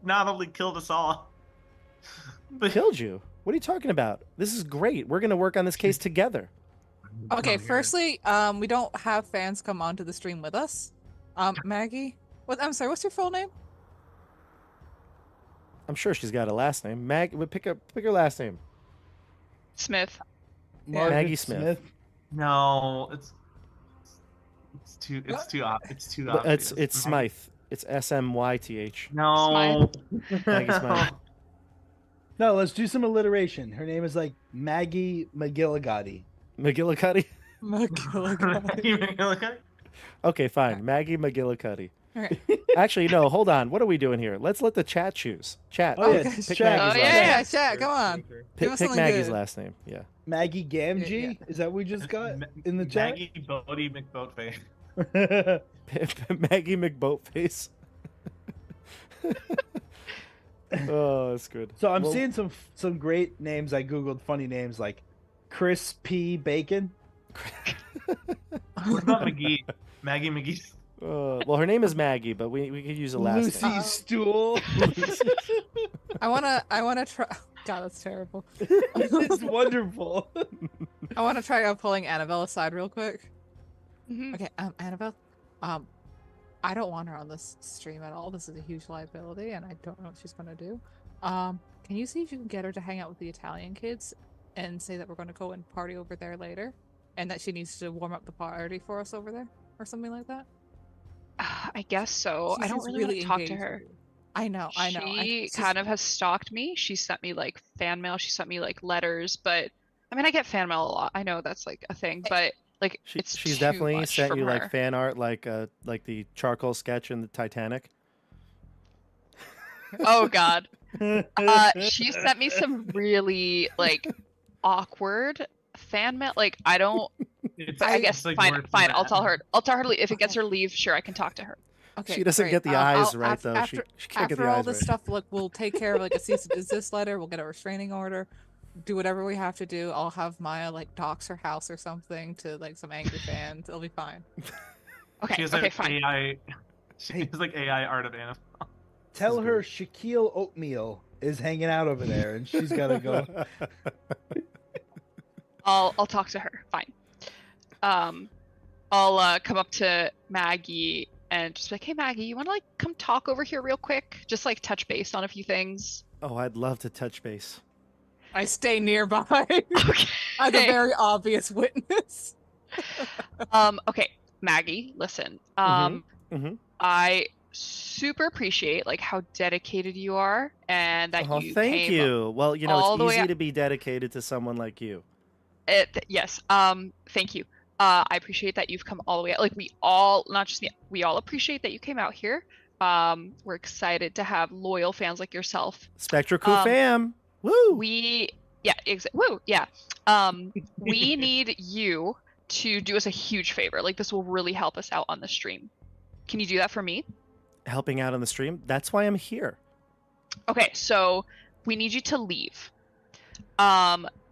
not only killed us all, but Killed you? What are you talking about? This is great. We're gonna work on this case together. Okay, firstly, we don't have fans come onto the stream with us. Maggie, I'm sorry, what's your full name? I'm sure she's got a last name. Pick her last name. Smith. Margaret Maggie Smith. no, it's too obvious. It's Smythe. It's Smyth. No. Maggie Smythe. No, let's do some alliteration. Her name is like Maggie McGilligotti. McGillicuddy? McGillicuddy. Okay, fine. Maggie McGillicuddy. Okay. Actually, no, hold on. What are we doing here? Let's let the chat choose. Chat. Oh, pick, yeah, pick chat. Maggie's Oh, last yeah. name. Chat, come on. Give Pick, us pick something Maggie's good. last name. Yeah. Maggie Gamgee? Yeah. Is that what we just got in the chat? Maggie Bodie McBoatface. Maggie McBoatface. Oh, that's good. So I'm Well, seeing some great names. I googled funny names like Chris P. Bacon. What about McGee? Maggie McGee. well, her name is Maggie, but we could use a last Lucy name. Stool. I wanna try. God, that's terrible. It's wonderful. I wanna try pulling Annabelle aside real quick. Mhm. Okay, Annabelle, I don't want her on this stream at all. This is a huge liability, and I don't know what she's gonna do. Can you see if you can get her to hang out with the Italian kids and say that we're gonna go and party over there later, and that she needs to warm up the party for us over there, or something like that? I guess so. She I don't seems really want to talk to engaged her. with you. I know. She kind of has stalked me. She sent me like fan mail. She sent me like letters, but I mean, I get fan mail a lot. I know that's like a thing, but like it's She's too definitely much sent from you her. like fan art, like the charcoal sketch in the Titanic. Oh God. She sent me some really like awkward fan mail. Like I don't. I guess it's like fine. word Fine. for I'll that. tell her. I'll tell her to leave. If it gets her to leave, sure, I can talk to her. Okay, She doesn't great. get the eyes I'll- right af- though. After, She can't get after the all eyes this right. stuff, like we'll take care of like a cease and desist letter. We'll get a restraining order. do whatever we have to do. I'll have Maya like dox her house or something to like some angry fans. It'll be fine. Okay, She has okay, like fine. AI. She has like AI art of Annabelle. Tell her Shaquille Oatmeal is hanging out over there, and she's gotta go. I'll talk to her. Fine. I'll come up to Maggie and just be like, hey Maggie, you want to like come talk over here real quick? Just like touch base on a few things. Oh, I'd love to touch base. I stay nearby Okay. as a very obvious witness. Okay, Maggie, listen. Mhm. I super appreciate like how dedicated you are and that Oh, you thank came you. Well, you know, all the it's way easy up- to be dedicated to someone like you. Yes. Thank you. I appreciate that you've come all the way out. Like we all, not just me, we all appreciate that you came out here. We're excited to have loyal fans like yourself. Spectra Crew fam. Woo! We need you to do us a huge favor. Like this will really help us out on the stream. Can you do that for me? Helping out on the stream. That's why I'm here. Okay, so we need you to leave.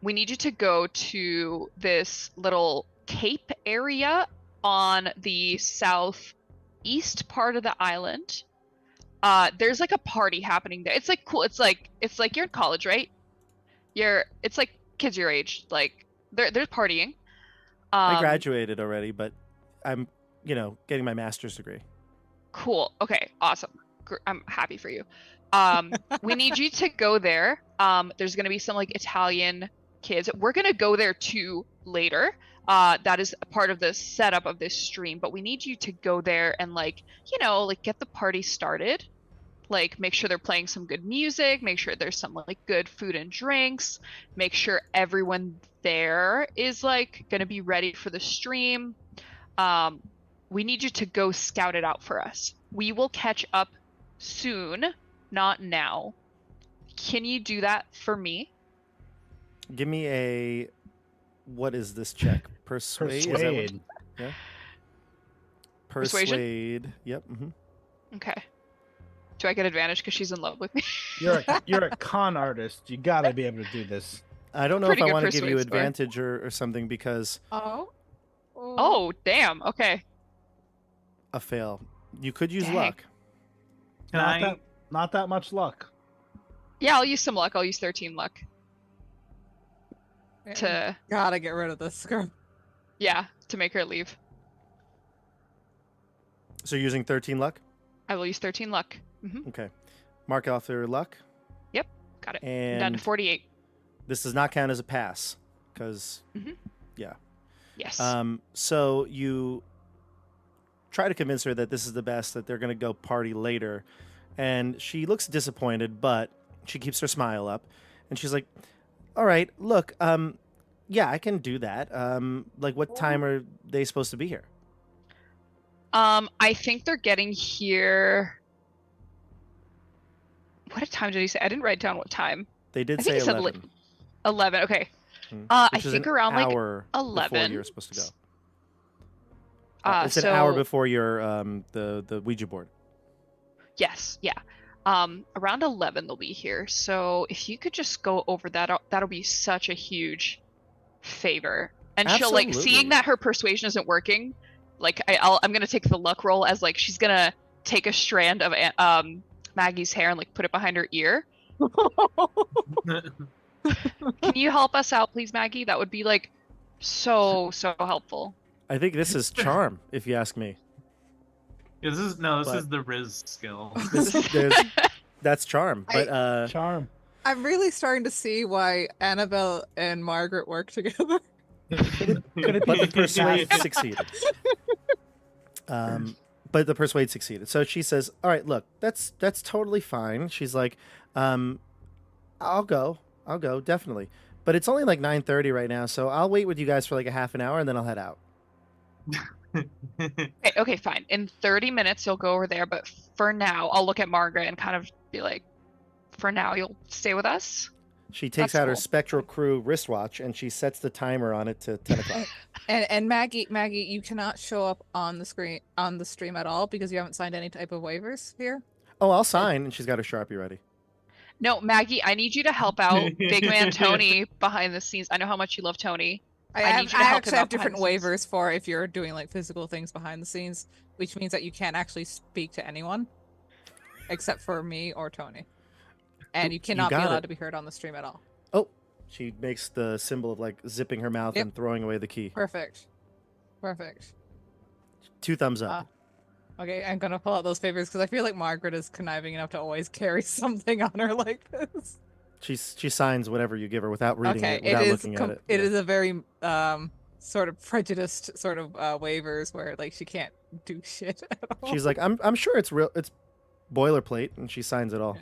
We need you to go to this little cape area on the southeast part of the island. There's like a party happening there. It's like cool. It's like you're in college, right? It's like kids your age. Like they're partying. I graduated already, but I'm, getting my master's degree. Cool. Okay. Awesome. I'm happy for you. We need you to go there. There's gonna be some like Italian kids. We're gonna go there too later. That is a part of the setup of this stream. But we need you to go there and like get the party started. Like make sure they're playing some good music. Make sure there's some like good food and drinks. Make sure everyone there is like gonna be ready for the stream. We need you to go scout it out for us. We will catch up soon, not now. Can you do that for me? Give me what is this check? Persuade? Is that what- Persuade. yeah. Persuasion? Persuade. Yep. Okay. Do I get advantage because she's in love with me? You're a con artist. You gotta be able to do this. I don't know Pretty if I good want to give you persuade score. advantage or something because Oh, damn. Okay. a fail. You could use Dang. luck. Not that much luck. Yeah, I'll use some luck. I'll use 13 luck to Gotta get rid of this girl. to make her leave. So you're using 13 luck? I will use 13 luck. Okay. Mark off your luck. Yep. Got it. And Down to 48. this does not count as a pass because, yeah. Yes. So you try to convince her that this is the best, that they're going to go party later. And she looks disappointed, but she keeps her smile up. And she's like, all right, look, yeah, I can do that. Like, what time are they supposed to be here? I think they're getting here. What time did he say? I didn't write down what time. They did I think say he said 11. 11. Okay. Hmm. I Which is think an around like hour before 11. you're supposed to go. It's so, an hour before your the Ouija board. Yes. Yeah. Around 11 they'll be here. So if you could just go over that, that'll be such a huge favor. And she'll like Absolutely. seeing that her persuasion isn't working. Like I'm gonna take the luck roll as like she's gonna take a strand of Maggie's hair and like put it behind her ear. Can you help us out, please, Maggie? That would be like so helpful. I think this is charm, if you ask me. Yeah, this is But- the Riz skill. That's charm. But Charm. I'm really starting to see why Annabelle and Margaret work together. Could it but be the persuade succeeded. But the persuade succeeded. So she says, "All right, look, that's totally fine." She's like, "I'll go, definitely." But it's only like 9:30 right now, so I'll wait with you guys for like a half an hour, and then I'll head out. Okay, fine. In 30 minutes you'll go over there, but for now I'll look at Margaret and kind of be like, for now you'll stay with us. She takes That's out her cool. Spectral Crew wristwatch and she sets the timer on it to 10 o'clock. And Maggie, you cannot show up on the stream at all because you haven't signed any type of waivers here. Oh, I'll sign, and she's got her Sharpie ready. No, Maggie, I need you to help out Big Man Tony behind the scenes. I know how much you love Tony. I need you to help him actually out have behind different the scenes. waivers for if you're doing like physical things behind the scenes, which means that you can't actually speak to anyone except for me or Tony. And you cannot be got allowed it. to be heard on the stream at all. Oh, she makes the symbol of like zipping her mouth Yep. and throwing away the key. Perfect. Perfect. 2 thumbs up. Okay, I'm gonna pull out those favors because I feel like Margaret is conniving enough to always carry something on her like this. She signs whatever you give her without reading Okay, it, without looking at it. It Yeah. is a very sort of prejudiced sort of waivers where like she can't do shit at all. She's like, I'm sure it's real. It's boilerplate, and she signs it all.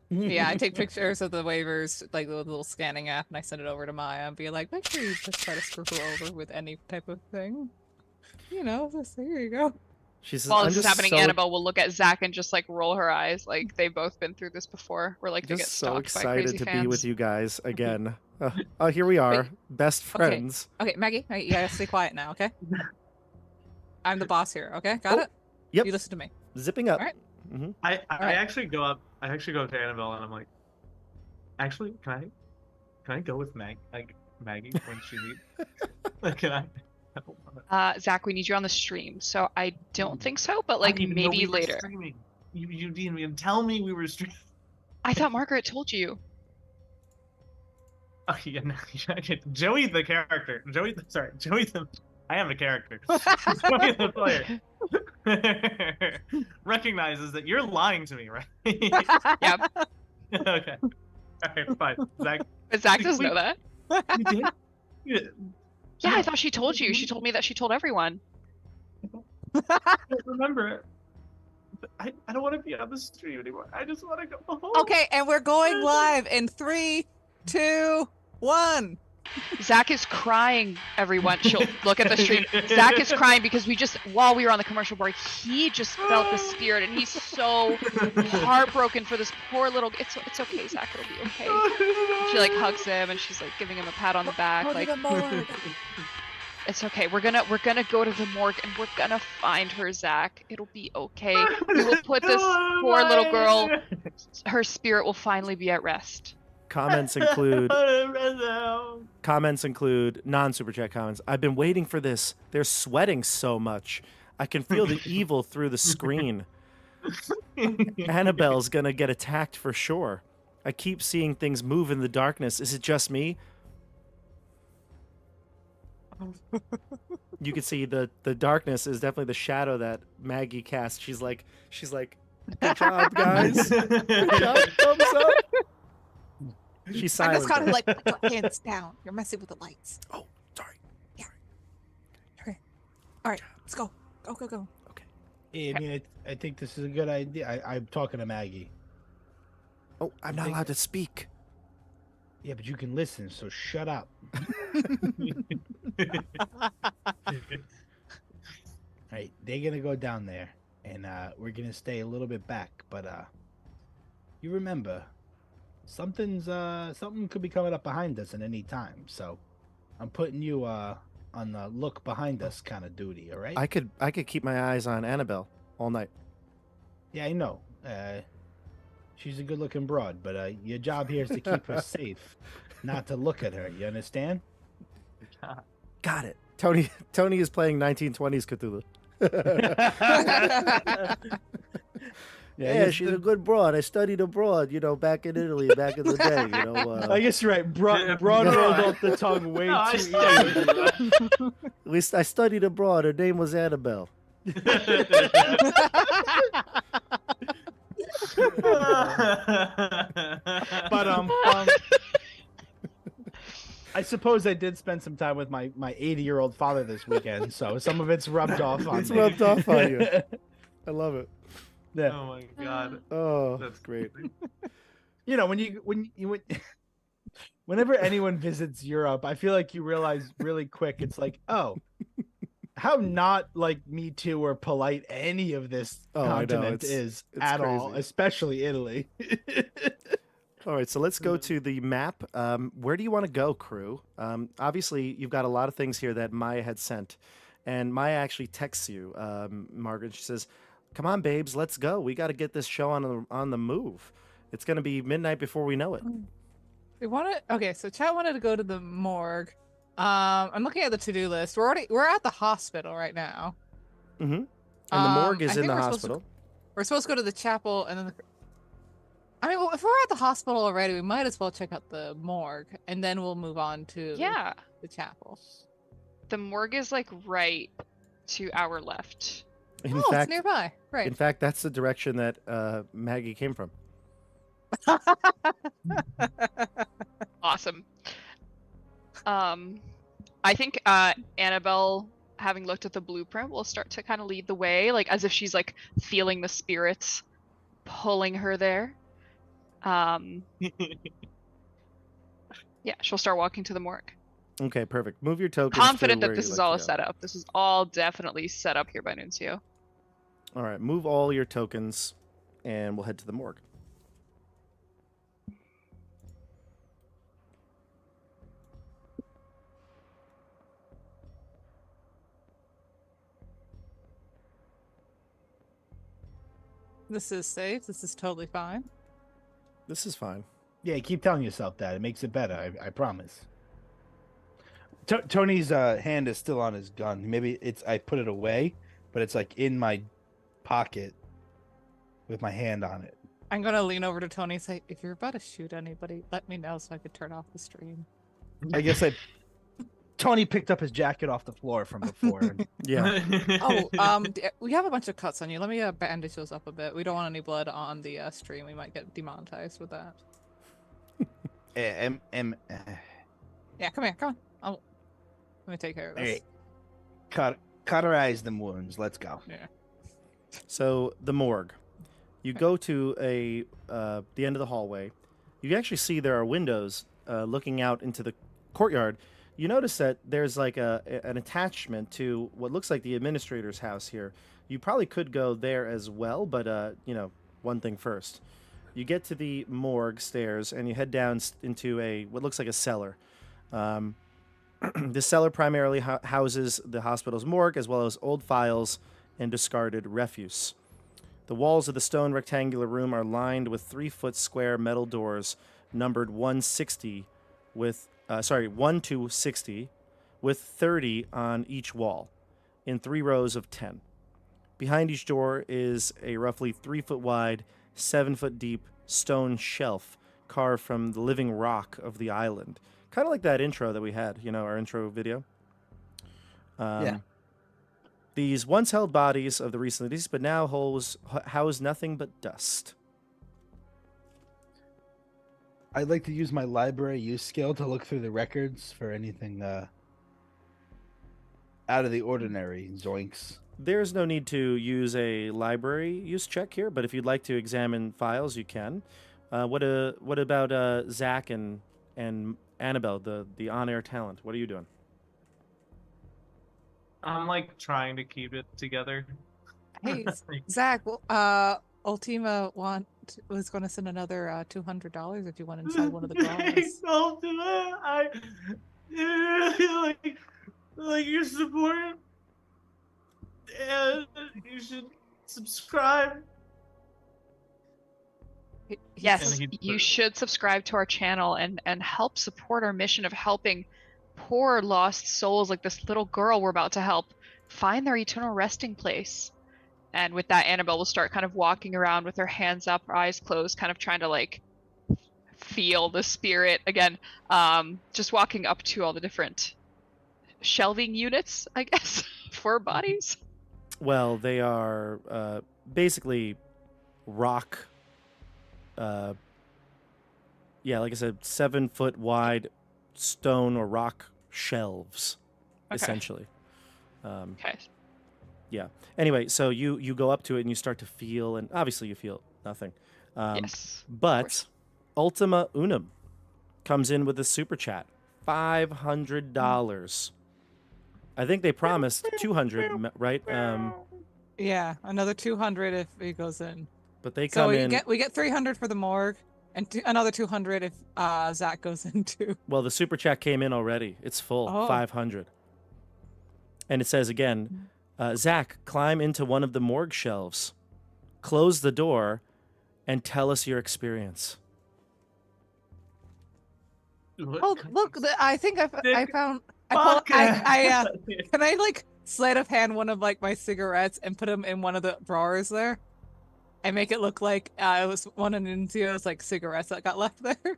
Yeah, I take pictures of the waivers, like the little scanning app, and I send it over to Maya and be like, make sure you just try to screw her over with any type of thing. You know, just here you go. She says, While I'm this is just happening, so, Annabelle will look at Zach and just like roll her eyes, like they've both been through this before. We're like they get just so stalked by crazy excited to fans. be with you guys again. Oh, here we are, best friends. Okay, Maggie, you gotta stay quiet now, okay? I'm the boss here, okay? Got it? Yep. You listen to me. Zipping up. Alright. Mm-hmm. I Alright. actually go up. I actually go up to Annabelle and I'm like, actually, can I go with Maggie when she leaves? Like, can I? Zach, we need you on the stream, so I don't think so, but like I didn't even know maybe we were later. streaming. You didn't even tell me we were streaming. I thought Margaret told you. Oh yeah, no, Joey the character. Joey the. I am a character. Joey the player recognizes that you're lying to me, right? Yep. Okay. All right, fine. Zach, But Zach doesn't know that. you did? You did. Yeah, I thought she told you. She told me that she told everyone. I don't remember it. But I don't want to be on the stream anymore. I just want to go home. Okay, and we're going live in 3, 2, 1. Zach is crying, everyone. She'll look at the stream. Zach is crying because while we were on the commercial break, he just felt the spirit and he's so heartbroken for this poor little. It's okay, Zach. It'll be okay. She like hugs him and she's like giving him a pat on the back. Like, it's okay. We're gonna go to the morgue and we're gonna find her, Zach. It'll be okay. We will put this poor little girl. Her spirit will finally be at rest. Comments include non-super chat comments. I've been waiting for this. They're sweating so much. I can feel the evil through the screen. Annabelle's gonna get attacked for sure. I keep seeing things move in the darkness. Is it just me? You can see the darkness is definitely the shadow that Maggie casts. She's like, good job, guys. Good job. Thumbs up. She's I'm silent. just kind of though. like, put your hands down. You're messing with the lights. Oh, sorry. Okay. All right, let's go. Go. Okay. Yeah, I mean, I think this is a good idea. I'm talking to Maggie. Oh, I'm not allowed to speak. Yeah, but you can listen, so shut up. Right, they're gonna go down there, and we're gonna stay a little bit back. But you remember, something could be coming up behind us at any time. So I'm putting you on the look behind us kind of duty. All right? I could keep my eyes on Annabelle all night. Yeah, I know. She's a good-looking broad, but your job here is to keep her safe, not to look at her. You understand? Got it. Tony is playing 1920s Cthulhu. Yeah, she's a good broad. I studied abroad, back in Italy, back in the day, I guess you're right. Broad rolled off the tongue way No, I too studied. easily. At least I studied abroad. Her name was Annabelle. But I suppose I did spend some time with my 80-year-old father this weekend, so some of it's rubbed off on It's me. rubbed off on you. I love it. Yeah. Oh my god. Oh, That's great. Whenever anyone visits Europe, I feel like you realize really quick it's like, oh, how not like Me Too or polite any of this Oh, I know. continent It's is at all, crazy. especially Italy. All right, so let's go to the map. Where do you want to go, Krew? Obviously, you've got a lot of things here that Maya had sent. And Maya actually texts you, Margaret. She says, come on, babes, let's go. We got to get this show on the move. It's going to be midnight before we know it. We wanted. Okay, so Chad wanted to go to the morgue. I'm looking at the to-do list. We're at the hospital right now. Mm-hmm. And the morgue is I in think the we're hospital. We're supposed to go to the chapel, and then I mean, well, if we're at the hospital already, we might as well check out the morgue, and then we'll move on to Yeah. the chapel. The morgue is like right to our left. In It's fact, nearby. Right. in fact, that's the direction that Maggie came from. Awesome. I think Annabelle, having looked at the blueprint, will start to kind of lead the way, like as if she's like feeling the spirits pulling her there. Yeah, she'll start walking to the morgue. Okay, perfect. Move your tokens. Confident to that where this you'd is like all to a go. setup. This is all definitely set up here by Nuncio. All right, move all your tokens, and we'll head to the morgue. This is safe. This is totally fine. This is fine. Yeah, keep telling yourself that. It makes it better. I promise. Tony's hand is still on his gun. Maybe I put it away, but it's like in my pocket with my hand on it. I'm gonna lean over to Tony and say, "If you're about to shoot anybody, let me know so I could turn off the stream." I guess Tony picked up his jacket off the floor from before. Yeah. We have a bunch of cuts on you. Let me bandage those up a bit. We don't want any blood on the stream. We might get demonetized with that. Yeah, come here. Come on. Let me take care of this. Hey, cauterize them wounds. Let's go. Yeah. So the morgue. You go to the end of the hallway. You actually see there are windows looking out into the courtyard. You notice that there's like an attachment to what looks like the administrator's house here. You probably could go there as well, but one thing first. You get to the morgue stairs and you head down into what looks like a cellar. The cellar primarily houses the hospital's morgue as well as old files and discarded refuse. The walls of the stone rectangular room are lined with 3-foot square metal doors numbered 1 to 60, with 30 on each wall, in 3 rows of 10. Behind each door is a roughly 3-foot wide, 7-foot deep stone shelf carved from the living rock of the island. Kind of like that intro that we had, our intro video. Yeah. These once held bodies of the recently deceased, but now house nothing but dust. I'd like to use my library use skill to look through the records for anything out of the ordinary. Zoinks. There's no need to use a library use check here, but if you'd like to examine files, you can. What about Zach and Annabelle, the on-air talent? What are you doing? I'm like trying to keep it together. Hey, Zach. Ultima was going to send another $200 if you want inside one of the drawers. Ultima, like your support, and you should subscribe. Yes, And you should subscribe to our channel and help support our mission of helping poor lost souls like this little girl we're about to help find their eternal resting place. And with that, Annabelle will start kind of walking around with her hands up, her eyes closed, kind of trying to like feel the spirit again. Just walking up to all the different shelving units, I guess, for bodies. Well, they are basically rock. Like I said, 7-foot wide stone or rock shelves, essentially. Okay. Yeah. Anyway, so you go up to it and you start to feel, and obviously you feel nothing. Yes. But Ultima Unum comes in with a super chat, $500. I think they promised 200, right? Yeah, another 200 if he goes in. But they So come in. we get 300 for the morgue, and another 200 if Zach goes in too. Well, the super chat came in already. It's full, 500. And it says again, Zach, climb into one of the morgue shelves, close the door, and tell us your experience. Oh, look! I think I Dick found. fuck. Can I like sleight of hand one of like my cigarettes and put them in one of the drawers there, and make it look like it was one of Nunzio's like cigarettes that got left there?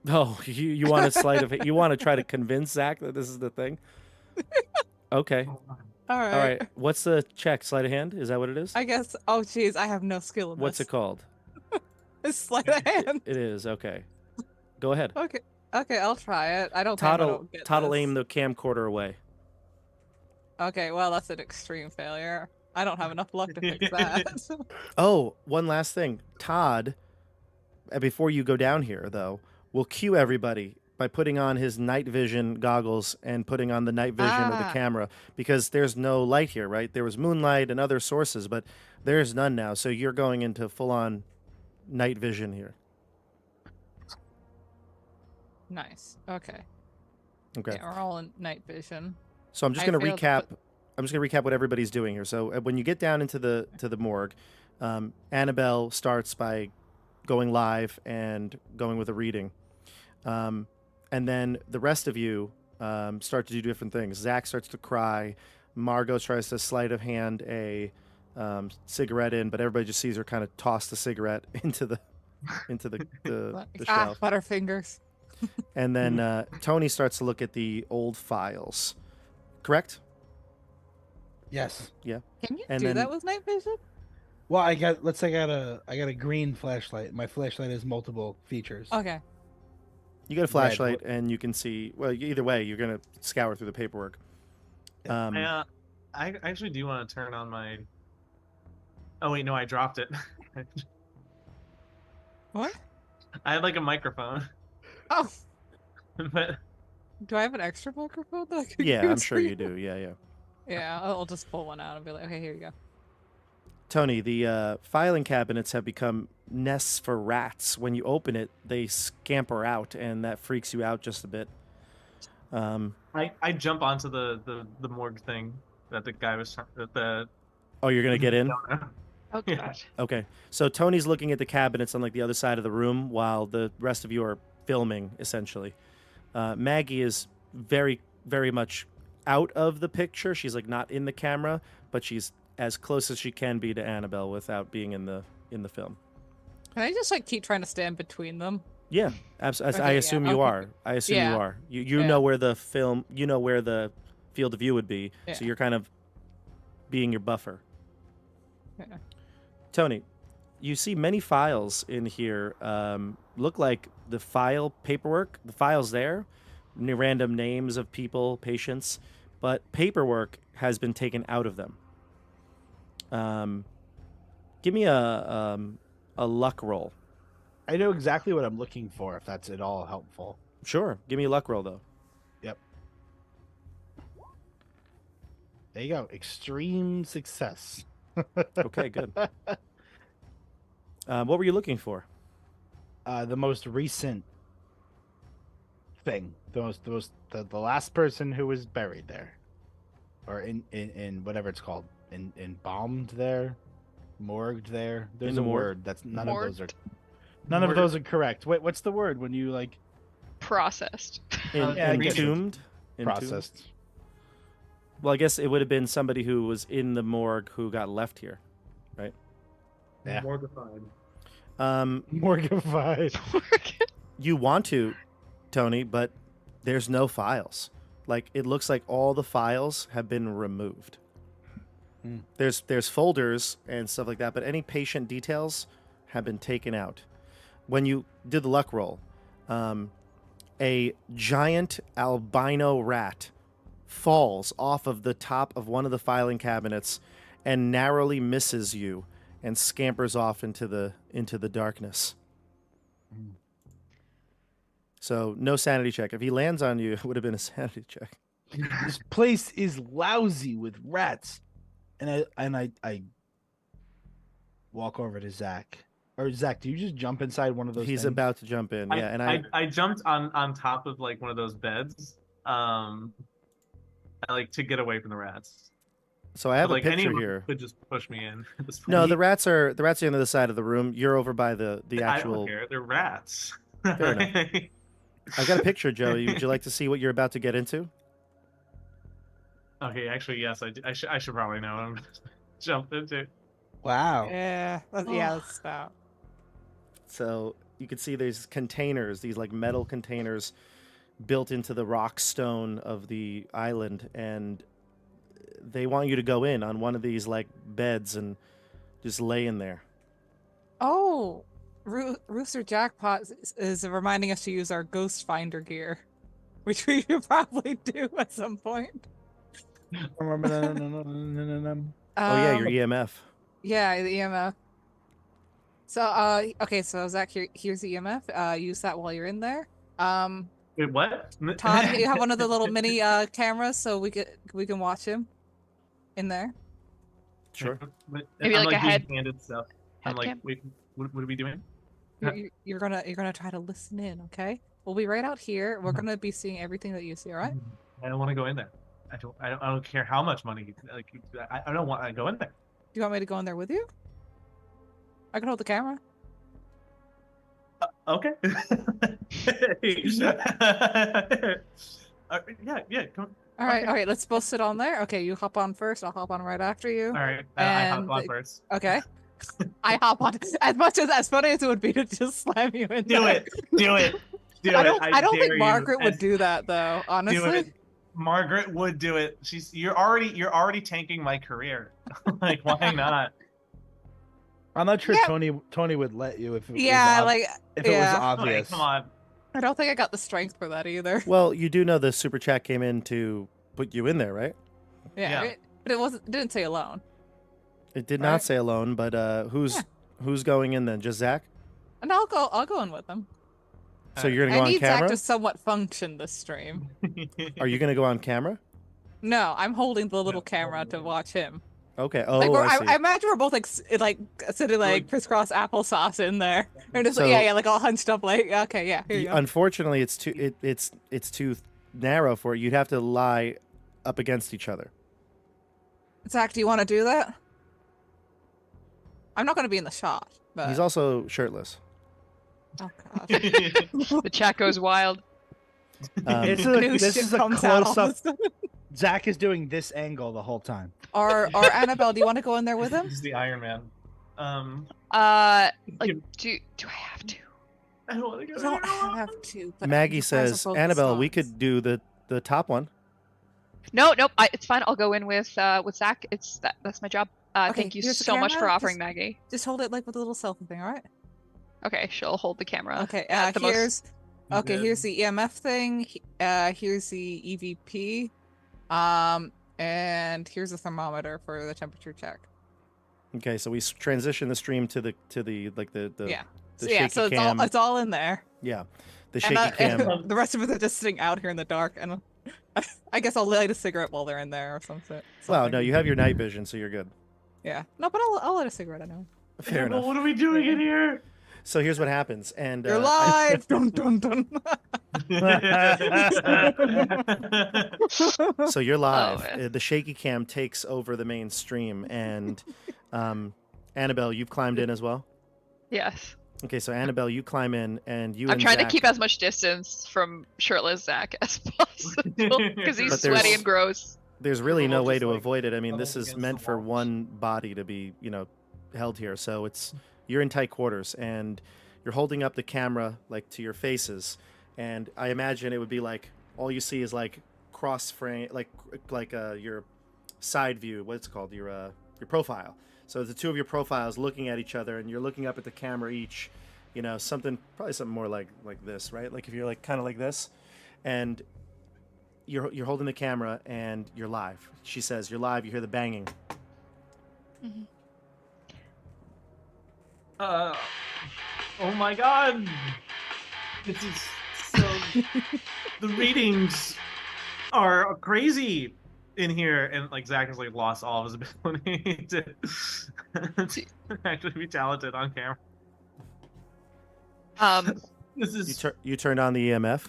Oh, you want to sleight of it? You want to try to convince Zach that this is the thing? Okay. All right. All right. What's the check? Sleight of hand? Is that what it is? I guess. Oh, jeez, I have no skill in What's this. it called? It's sleight of hand. It is. Okay. Go ahead. Okay, I'll try it. I don't think I'll get Todd'll this. aim the camcorder away. Okay, well, that's an extreme failure. I don't have enough luck to fix that. Oh, one last thing. Todd, before you go down here, though, will cue everybody by putting on his night vision goggles and putting on the night vision of the camera, because there's no light here, right? There was moonlight and other sources, but there's none now. So you're going into full-on night vision here. Nice. Okay. Okay. Yeah, we're all in night vision. So I'm just I going to failed to recap. put- I'm just going to recap what everybody's doing here. So when you get down into the morgue, Annabelle starts by going live and going with a reading, and then the rest of you start to do different things. Zach starts to cry. Margot tries to sleight of hand a cigarette in, but everybody just sees her kind of toss the cigarette into the shelf. Butterfingers. And then Tony starts to look at the old files. Correct? Yes. Yeah. Can you And do then- that with night vision? Well, I got a green flashlight. My flashlight has multiple features. Okay. You got a flashlight, and you can see. Well, either way, you're gonna scour through the paperwork. I actually do want to turn on my. Oh wait, no, I dropped it. What? I had like a microphone, Oh, but do I have an extra microphone that I could Yeah, I'm use sure for you do. Yeah. Yeah, I'll just pull one out and be like, okay, here you go. Tony, the filing cabinets have become nests for rats. When you open it, they scamper out, and that freaks you out just a bit. I jump onto the morgue thing that the guy was the. Oh, you're gonna get in? Oh Yeah. god. Okay. So Tony's looking at the cabinets on like the other side of the room, while the rest of you are filming, essentially. Maggie is very, very much out of the picture. She's like not in the camera, but she's as close as she can be to Annabelle without being in the film. Can I just like keep trying to stand between them? Yeah, absolutely. I Okay, yeah, assume you okay. are. I assume Yeah. you are. You Yeah. know where the film, you know where the field of view would be, so Yeah. you're kind of being your buffer. Yeah. Tony, you see many files in here. Look like the file paperwork. The files there, random names of people, patients, but paperwork has been taken out of them. Give me a luck roll. I know exactly what I'm looking for. If that's at all helpful. Sure. Give me a luck roll though. Yep. There you go. Extreme success. Okay, good. What were you looking for? The most recent thing. The last person who was buried there, or in whatever it's called, embalmed there, morgued there. There's In the a morgue? word that's none of those are Morgue. correct. Wait, what's the word when you like Processed. Yeah, I guess it's Entombed? processed? Well, I guess it would have been somebody who was in the morgue who got left here, right? Yeah. Mortified. Morgified. You want to, Tony, but there's no files. Like it looks like all the files have been removed. Hmm. There's folders and stuff like that, but any patient details have been taken out. When you did the luck roll, a giant albino rat falls off of the top of one of the filing cabinets and narrowly misses you and scampers off into the darkness. So no sanity check. If he lands on you, it would have been a sanity check. This place is lousy with rats. And I walk over to Zach. Or Zach, do you just jump inside one of those He's things? about to jump in, yeah, and I jumped on top of like one of those beds, I like to get away from the rats. So I have But, a like, picture anyone here. could just push me in at this point. No, the rats are on the other side of the room. You're over by the I don't actual. care. They're rats. Fair enough. I got a picture, Joey. Would you like to see what you're about to get into? Okay, actually, yes. I should probably know what I'm jump into. Wow. Yeah, that's about. So you can see there's containers, these like metal containers built into the rock stone of the island, and they want you to go in on one of these like beds and just lay in there. Oh, Rooster Jackpot is reminding us to use our Ghost Finder gear, which we should probably do at some point. Oh yeah, your Um, EMF. Yeah, the EMF. So, okay, so Zach, here's the EMF. Use that while you're in there. Wait, what? Todd, you have one of the little mini cameras, so we can watch him in there. Sure. But Maybe I'm, like a being head- handed stuff. I'm head like, cam? wait, what are we doing? You're gonna try to listen in, okay? We'll be right out here. We're gonna be seeing everything that you see, all right? I don't want to go in there. I don't care how much money. Like, I don't want to go in there. Do you want me to go in there with you? I can hold the camera. Okay. Yeah. Come. All right, Okay. all right. Let's both sit on there. Okay, you hop on first. I'll hop on right after you. All right. I hop And on first. Okay. I hop on as funny as it would be to just slam you in Do there. it. Do it. Do I it. don't. I don't dare think you. Margaret would As- do that though. Do Honestly. it. Margaret would do it. You're already tanking my career. Like, why not? I'm not sure Yeah. Tony would let you if it Yeah, was like if it yeah. was obvious. Like, come on. I don't think I got the strength for that either. Well, you do know the super chat came in to put you in there, right? Yeah, Yeah. but it didn't say alone. It did Right. not say alone, but who's going in then? Just Zach? And I'll go in with them. So you're gonna I go on need Zach camera? to somewhat function this stream. Are you gonna go on camera? No, I'm holding the little camera to watch him. Okay. Oh, Like I see. I imagine we're both like sitting like crisscross applesauce in there, and just So- yeah, like all hunched up, like okay, yeah, here you go. Unfortunately, it's too narrow for it. You'd have to lie up against each other. Zach, do you want to do that? I'm not going to be in the shot, but He's also shirtless. oh god, The chat goes wild. This New is shit a comes out close all of a up. sudden. Zach is doing this angle the whole time. Or Annabelle, do you want to go in there with him? This is the Iron Man. Like, do I have to? I don't want to go. You don't have to. But Maggie you guys are says, both Annabelle, we stars. could do the top one. Nope. It's fine. I'll go in with Zach. That's my job. Okay, Thank you here's the so much for camera. offering, Just- Maggie. Just hold it like with a little selfie thing, all right? Okay, she'll hold the camera. Okay, at the most- here's okay. Good. Here's the EMF thing. Here's the EVP. And here's the thermometer for the temperature check. Okay, so we transition the stream to the like the Yeah. the So, yeah, shaky so cam. it's all in there. Yeah, the And, shaky cam. and the rest of it are just sitting out here in the dark, and I guess I'll light a cigarette while they're in there or something. Well, no, you have your night vision, so you're good. Yeah. No, but I'll light a cigarette. I know. Fair Well, enough. what are we doing in here? So here's what happens, and You're live. Dun dun dun. so you're live. man. The shaky cam takes over the main stream, and Annabelle, you've climbed in as well. Yes. Okay, so Annabelle, you climb in, and you. I'm and trying to Zach- keep as much distance from shirtless Zach as possible because he's But there's- sweaty and gross. There's really We're no all way just, to like, avoid it. I mean, huddled this is against meant the for walls. one body to be, held here. So you're in tight quarters, and you're holding up the camera like to your faces, and I imagine it would be like all you see is like cross frame, like your side view. What's it called? Your profile. So the two of your profiles looking at each other, and you're looking up at the camera each. Probably something more like this, right? Like if you're like kind of like this, and you're holding the camera and you're live. She says you're live. You hear the banging. Oh my god! This is so. The readings are crazy in here, and like Zach has like lost all of his ability to actually be talented on camera. This You is you turned on the EMF.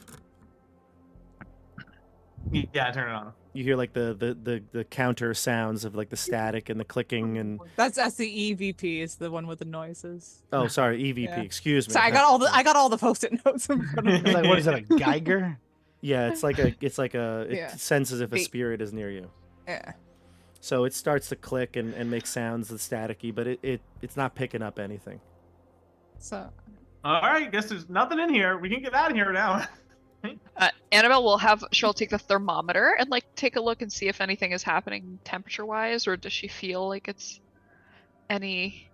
yeah, turn it on. You hear like the counter sounds of like the static and the clicking and That's the EVP is the one with the noises. oh sorry EVP. Yeah. Excuse me. So I got all the post-it notes in front of It's me. like, what is it, a Geiger? Yeah, it Yeah. senses if a Beep. spirit is near you. Yeah. So it starts to click and make sounds that's staticky, but it's not picking up anything. So All right, guess there's nothing in here. We can get out of here now. Annabelle she'll take the thermometer and like take a look and see if anything is happening temperature wise, or does she feel like it's any?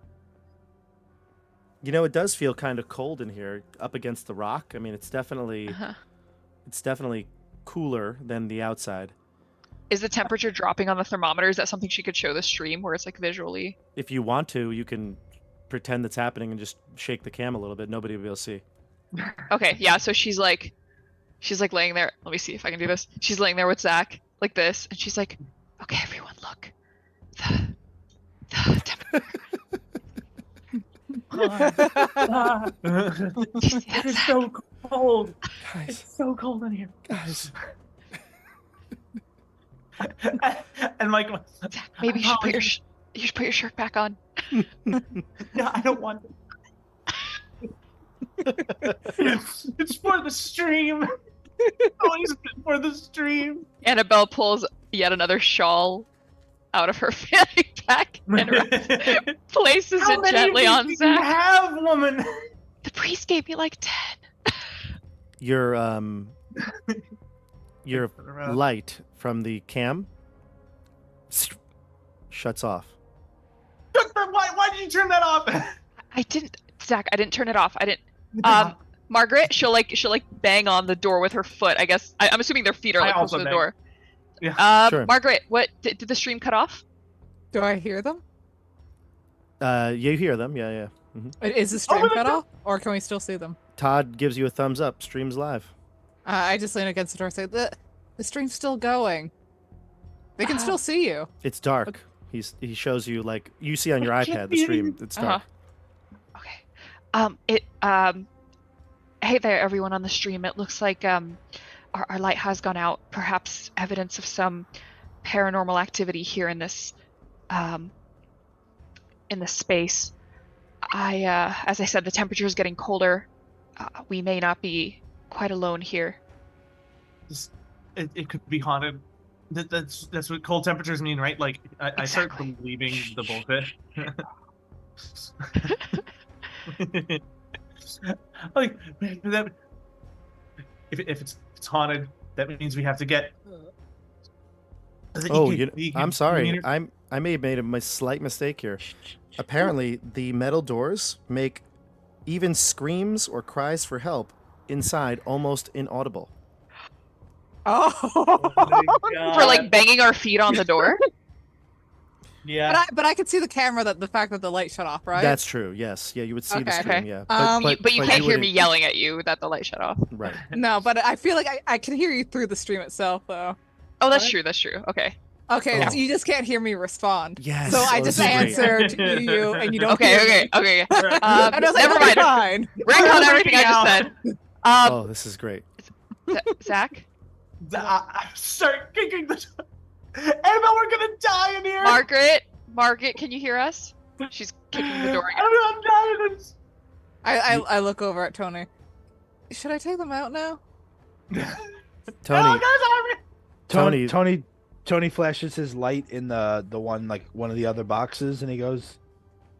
You know, it does feel kind of cold in here, up against the rock. I mean, it's definitely cooler than the outside. Is the temperature dropping on the thermometer? Is that something she could show the stream where it's like visually? If you want to, you can pretend that's happening and just shake the cam a little bit. Nobody will be able to see. Okay, yeah. So she's like laying there. Let me see if I can do this. She's laying there with Zach like this, and she's like, "Okay, everyone, look. The temperature." It's so cold. Guys, It's so cold in here. guys. And like, Zach, maybe you should put your shirt back on. no, I don't want it. It's for the stream. Always for the stream. Annabelle pulls yet another shawl out of her fanny pack and places How it many gently of on these do you Zach. have, woman? The priest gave me like 10. Your light from the cam shuts off. Why did you turn that off? I didn't turn it off. I didn't. Margaret, she'll bang on the door with her foot. I guess I'm assuming their feet are I like close also to the bang. door. Yeah. Sure. Margaret, what did the stream cut off? do I hear them? You hear them, yeah. Is the stream my cut God. off, or can we still see them? Todd gives you a thumbs up. Stream's live. I just lean against the door and say, the stream's still going. They can still see you. It's dark. He shows you like you see on your iPad the stream. It's dark. Okay. Hey there, everyone on the stream. It looks like our light has gone out. Perhaps evidence of some paranormal activity here in this space. As I said, the temperature is getting colder. We may not be quite alone here. It could be haunted. That's what cold temperatures mean, right? Like I start Exactly. believing the bullshit. Like that. If it's haunted, that means we have to get. Oh, I'm sorry. I may have made a slight mistake here. Apparently, the metal doors make even screams or cries for help inside almost inaudible. Oh. For like banging our feet on the door. Yeah. But I could see the camera the fact that the light shut off, right? That's true. Yes. Yeah, you would see the Okay. screen. Yeah. But you can't hear me wouldn't- yelling at you that the light shut off. Right. No, but I feel like I can hear you through the stream itself, though. Oh, that's What? true. That's true. Okay. Okay, Oh. so you just can't hear me respond. Yes. So I Oh, just this is great. answered you, and you don't Okay. hear Okay. me. Okay. And I was like, Never okay, mind. fine. Retcon everything I just said. Oh, this is great. Zach, I start kicking the. Annabelle, we're gonna die in here. Margaret, can you hear us? She's kicking the door again. I'm dying. I look over at Tony. Should I take them out now? Tony. Tony flashes his light in the one of the other boxes, and he goes,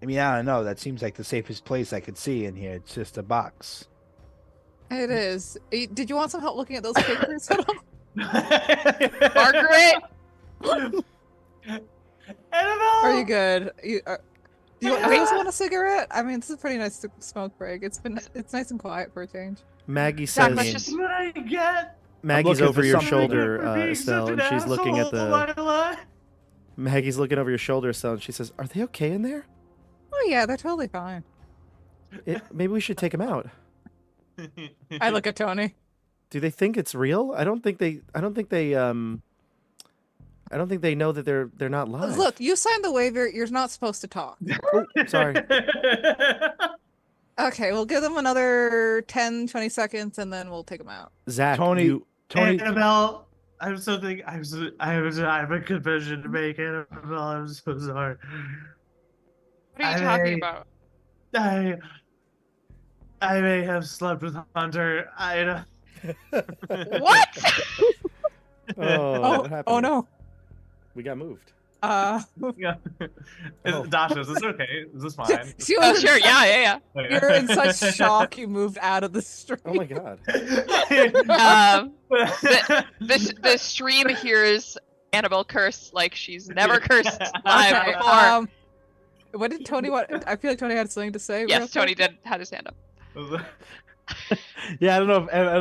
I mean, I don't know. That seems like the safest place I could see in here. It's just a box. It is. Did you want some help looking at those pictures? Margaret, Annabelle. Are you good? Do you guys want a cigarette? I mean, this is a pretty nice smoke break. It's nice and quiet for a change. Maggie Zach, says. let's just. What I get? Maggie's looking over for your something. shoulder, For being Estelle, such and an she's looking at asshole, the. Lila. Maggie's looking over your shoulder, Estelle, and she says, "Are they okay in there? Oh yeah, they're totally fine. Maybe we should take them out. I look at Tony. Do they think it's real? I don't think they know that they're not live. Look, you signed the waiver. You're not supposed to talk. Oh, sorry. Okay, we'll give them another 10, 20 seconds, and then we'll take them out. Zach, Tony, you, Tony, Annabelle, I'm so thinking. I have a confession to make, Annabelle. I'm so sorry. What are you talking I- about? I may have slept with Hunter. What? Oh, what happened? Oh no. We got moved. Yeah. Oh. Dasha, is this okay? Is this fine? She Oh, was, sure. Yeah. You're in such shock you moved out of the stream. Oh my god. The stream hears Annabelle curse like she's never cursed live Okay, before. What did Tony want? I feel like Tony had something to say. real Yes, Tony quick. did had his hand up. Yeah, I don't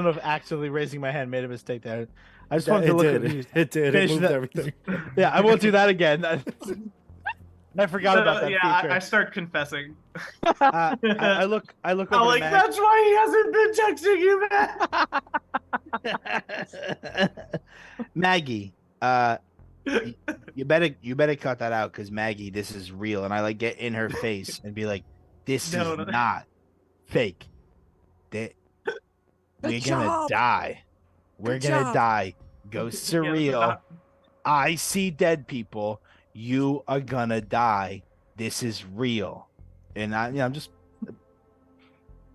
know if actually raising my hand made a mistake there. I just wanted to look at you. It did. It Finish moved that- everything. Yeah, I won't do that again. I forgot about that yeah, feature. I start confessing. I look I'm over like, to that's why he hasn't been texting you back. Maggie. You better cut that out because Maggie, this is real. And I like get in her face and be like, this No, is no. not fake. We're gonna job. die. We're Good gonna job. die. Ghosts are Yeah, real. I see dead people. You are gonna die. This is real. And I'm just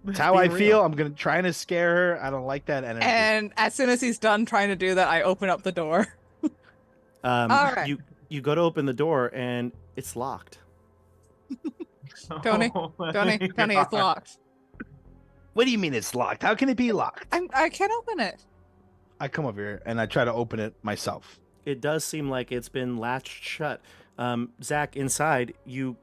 it's how I being feel. real. I'm gonna trying to scare her. I don't like that energy. And as soon as he's done trying to do that, I open up the door. All right. You go to open the door and it's locked. Tony, Oh my Tony, it's God. locked. What do you mean it's locked? How can it be locked? I can't open it. I come over here and I try to open it myself. It does seem like it's been latched shut. Zach, inside, you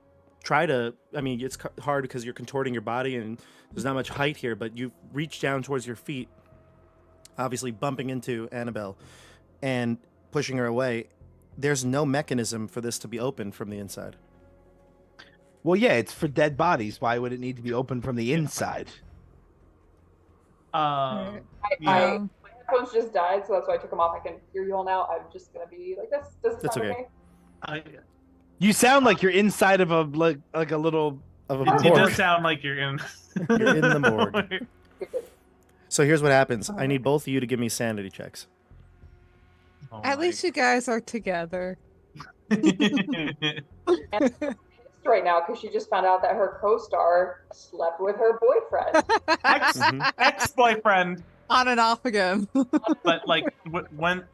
try to. I mean, it's hard because you're contorting your body and there's not much height here, but you reach down towards your feet, obviously bumping into Annabelle and pushing her away. There's no mechanism for this to be opened from the inside. Well, yeah, it's for dead bodies. Why would it need to be open from the inside? Yeah. Um, My headphones just died, so that's why I took them off. I can hear you all now. I'm just gonna be like this. Does it That's sound okay. okay? You sound like you're inside of a like a little. Of a It does morgue. sound like you're in. You're in the morgue. Good, good. So here's what happens. I need both of you to give me sanity checks. Oh At my least you guys are together. Pissed right now because she just found out that her co-star slept with her boyfriend. Mhm. Ex-boyfriend, On and off again. but like when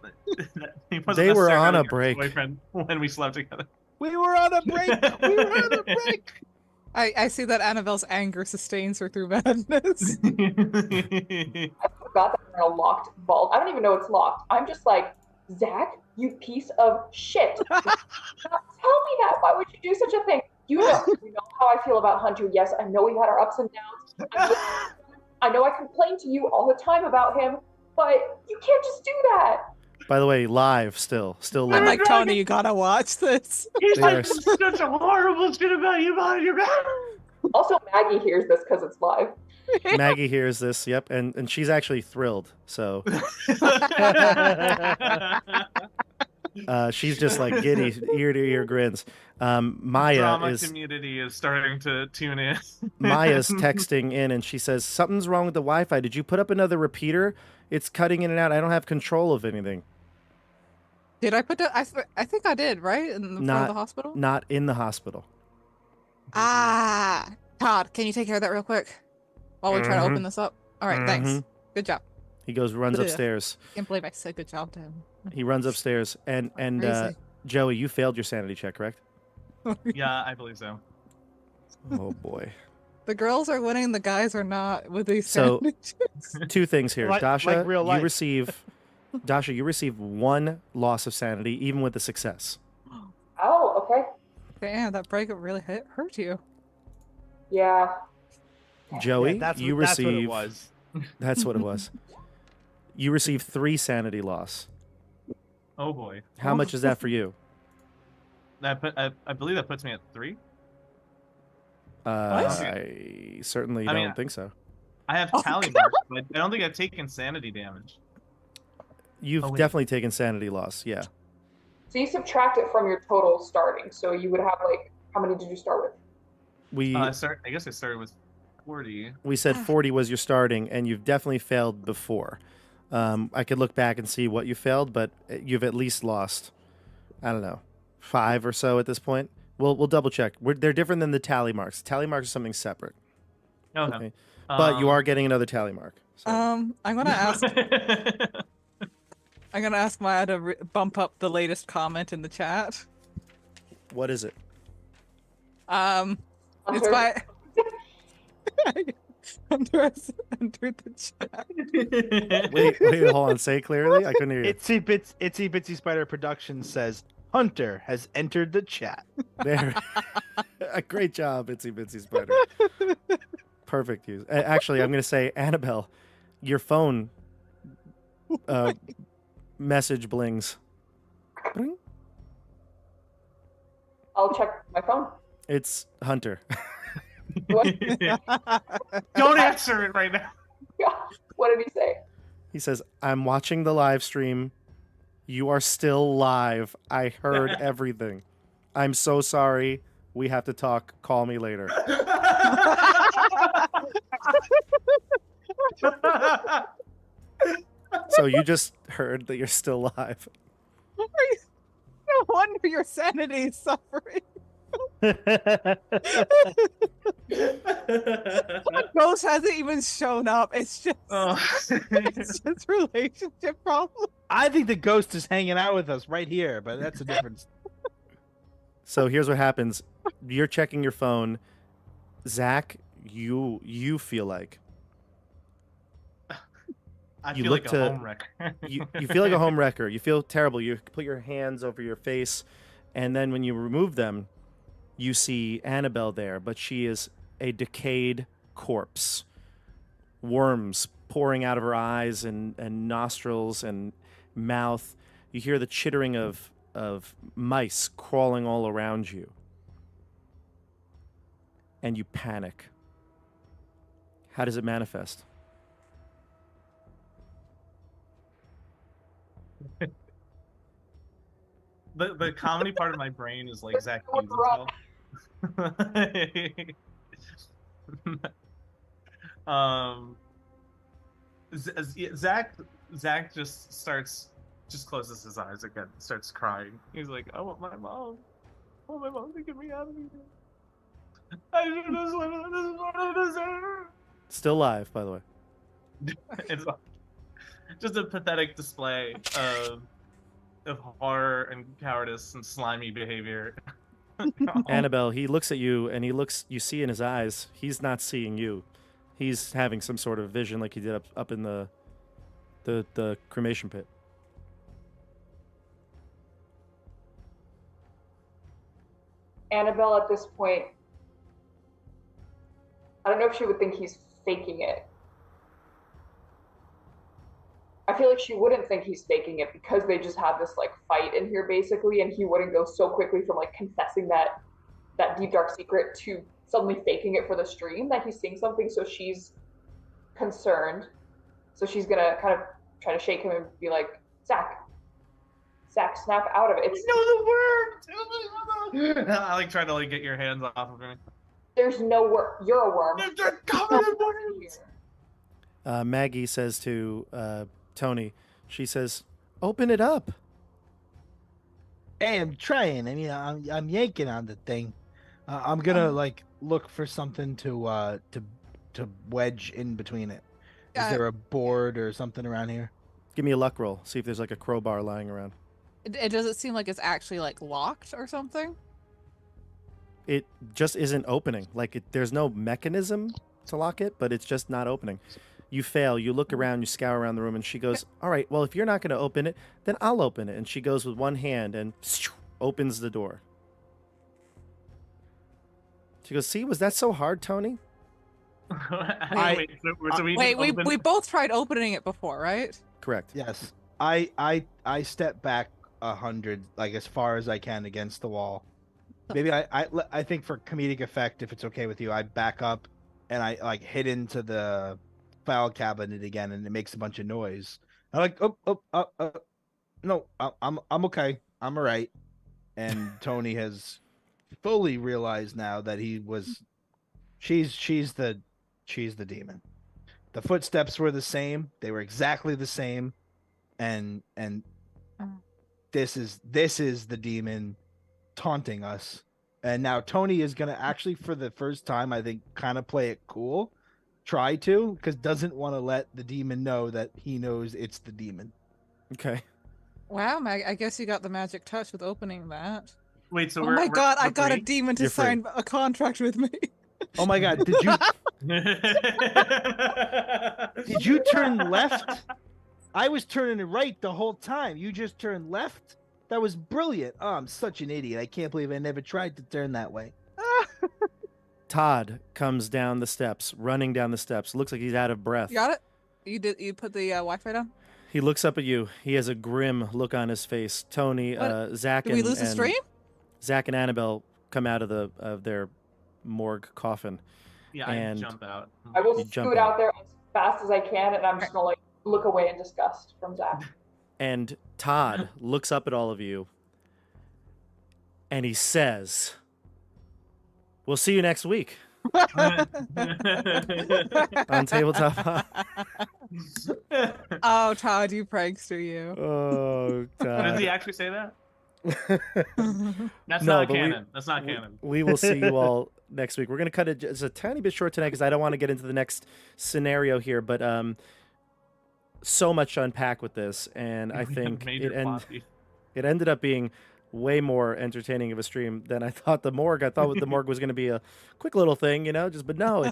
he wasn't They were on necessarily a your break. Boyfriend when we slept together. We were on a break. We were on a break. I see that Annabelle's anger sustains her through madness. I forgot that we're in a locked vault. I don't even know it's locked. I'm just like, Zach, you piece of shit. Tell me that. Why would you do such a thing? You know how I feel about Hunter. Yes, I know we had our ups and downs. I know I complain to you all the time about him, but you can't just do that. By the way, live still I'm live. like, Tony, you gotta watch this. He's like There's- such a horrible shit about you behind your back. Also, Maggie hears this because it's live. Maggie hears this, yep, and she's actually thrilled. So she's just like giddy, ear to ear grins. Maya Drama is community is starting to tune in. Maya's texting in, and she says something's wrong with the Wi-Fi. Did you put up another repeater? It's cutting in and out. I don't have control of anything. Did I put the? I think I did, right? In the front Not- of the hospital. Not in the hospital. Ah, Todd, can you take care of that real quick while we try to Mhm. open this up? All right, thanks. Mhm. Good job. He runs Ugh. upstairs. Can't believe I said good job to him. He runs upstairs, and Crazy. Joey, you failed your sanity check, correct? Yeah, I believe so. Oh boy. The girls are winning, the guys are not with these So- sandwiches. Two things here, Like Dasha. real you life. receive, Dasha. You receive one loss of sanity, even with the success. Oh, okay. Damn, that breakup really hurt you. Yeah. Joey, Yeah, that's you what, that's what receive. it was. That's what it was. You receive 3 sanity loss. Oh boy, How much is that for you? I believe that puts me at 3. I certainly I mean, don't think so. I have Oh, tally marks, but I don't think I've taken sanity damage. You've wait. definitely taken sanity loss. Yeah. So you subtract it from your total starting. So you would have like, how many did you start with? We I guess I started with 40. we said 40 was your starting, and you've definitely failed before. I could look back and see what you failed, but you've at least lost, I don't know, 5 or so at this point. We'll double check. They're different than the tally marks. Tally marks are something separate. Okay. Okay. But you are getting another tally mark. So. I'm gonna ask. I'm gonna ask Maya to bump up the latest comment in the chat. What is it? It's by Hunter entered the chat. Wait, hold on. Say it clearly. I couldn't hear you. Itsy Bitsy Spider Productions says Hunter has entered the chat. There. A great job, Itsy Bitsy Spider. Perfect use. Actually, I'm going to say, Annabelle, your phone message blings. Bling. I'll check my phone. It's Hunter. What? Don't answer it right now. Yeah. What did he say? He says, I'm watching the live stream. You are still live. I heard everything. I'm so sorry. We have to talk. Call me later. So you just heard that you're still live. No wonder your sanity is suffering. Ghost hasn't even shown up. It's just it's just relationship problem. I think the ghost is hanging out with us right here, but that's a difference. So here's what happens. You're checking your phone. Zach, you feel like I You feel look like to- a home wrecker. you feel like a home wrecker. You feel terrible. You put your hands over your face, and then when you remove them, you see Annabelle there, but she is a decayed corpse. Worms pouring out of her eyes and nostrils and mouth. You hear the chittering of mice crawling all around you. And you panic. How does it manifest? The comedy part of my brain is like Zach What's Hughes wrong? himself. Zach just closes his eyes again, starts crying. He's like, I want my mom. I want my mom to get me out of here. I just want to deserve. Still live, by the way. It's just a pathetic display of horror and cowardice and slimy behavior. Annabelle, he looks at you and you see in his eyes, he's not seeing you. He's having some sort of vision like he did up in the cremation pit. Annabelle at this point, I don't know if she would think he's faking it. I feel like she wouldn't think he's faking it because they just had this like fight in here basically, and he wouldn't go so quickly from like confessing that deep dark secret to suddenly faking it for the stream that he's seeing something. So she's concerned. So she's gonna kind of try to shake him and be like, Zach, snap out of it. It's You know the worm. I like trying to like get your hands off of me. There's no worm. You're a worm. They're covered in worms. Maggie says to Tony, she says, open it up. Hey, I'm trying. I mean, I'm yanking on the thing. I'm gonna like look for something to wedge in between it. Is there a board or something around here? Give me a luck roll. See if there's like a crowbar lying around. It doesn't seem like it's actually like locked or something. It just isn't opening. Like there's no mechanism to lock it, but it's just not opening. You fail. You look around, you scour around the room, and she goes, all right, well, if you're not going to open it, then I'll open it. And she goes with one hand and opens the door. She goes, see, was that so hard, Tony? We both tried opening it before, right? Correct. Yes. I step back 100, like as far as I can against the wall. Maybe I think for comedic effect, if it's okay with you, I back up and I like hit into the file cabinet again, and it makes a bunch of noise. I'm like, no, I'm okay, I'm all right. And Tony has fully realized now that she's the demon. The footsteps were the same. They were exactly the same. And this is the demon taunting us. And now Tony is going to actually, for the first time, I think, kind of play it cool. Try to, because doesn't want to let the demon know that he knows it's the demon. Okay. Wow, Mag, I guess you got the magic touch with opening that. Wait, so Oh we're my god, I we're got a free? demon to You're free. sign a contract with me. Oh my god, did you turn left? I was turning right the whole time. You just turned left? That was brilliant. Oh, I'm such an idiot. I can't believe I never tried to turn that way. Todd comes down the steps, running down the steps. Looks like he's out of breath. You got it? You put the Wi-Fi down? He looks up at you. He has a grim look on his face. Tony, What? Zach, Did we lose the stream? Zach and Annabelle come out of their morgue coffin. Yeah, And- I jump out. I will You jump scoot out. out there as fast as I can, and I'm just gonna like look away in disgust from Zach. And Todd looks up at all of you, and he says, "We'll see you next week on Tabletop." Oh, Todd, you prankster, you. Oh, Does he Todd. actually say that? That's No, not but canon. That's not canon. We will see you all next week. We're going to cut it just a tiny bit short tonight because I don't want to get into the next scenario here, but so much to unpack with this, and I think Major plot. it ended up being way more entertaining of a stream than I thought. The morgue, I thought the morgue was going to be a quick little thing, but no,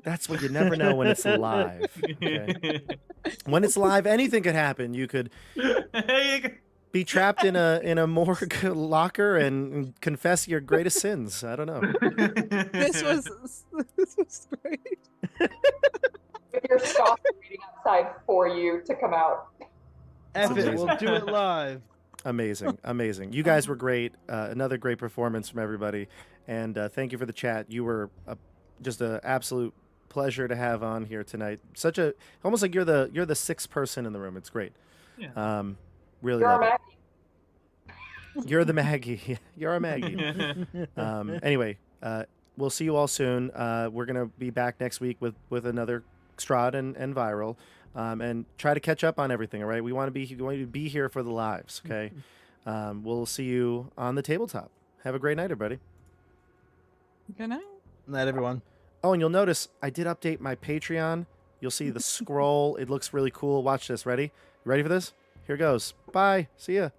that's what you never know when it's live. Okay? When it's live, anything could happen. You could be trapped in a morgue locker and confess your greatest sins. I don't know. This was great. With your stalker waiting outside for you to come out. F it, we'll do it live. Amazing. You guys were great. Another great performance from everybody, and thank you for the chat. You were just an absolute pleasure to have on here tonight. Almost like you're the sixth person in the room. It's great. Yeah. Really You're a love it. Maggie. You're the Maggie. You're a Maggie. Anyway, we'll see you all soon. We're gonna be back next week with another Strahd and Viral, and try to catch up on everything. All right, we want to be here for the lives. Okay, we'll see you on the tabletop. Have a great night, everybody. Good night. Night, everyone. Oh, and you'll notice I did update my Patreon. You'll see the scroll. It looks really cool. Watch this. Ready? You ready for this? Here goes. Bye. See ya.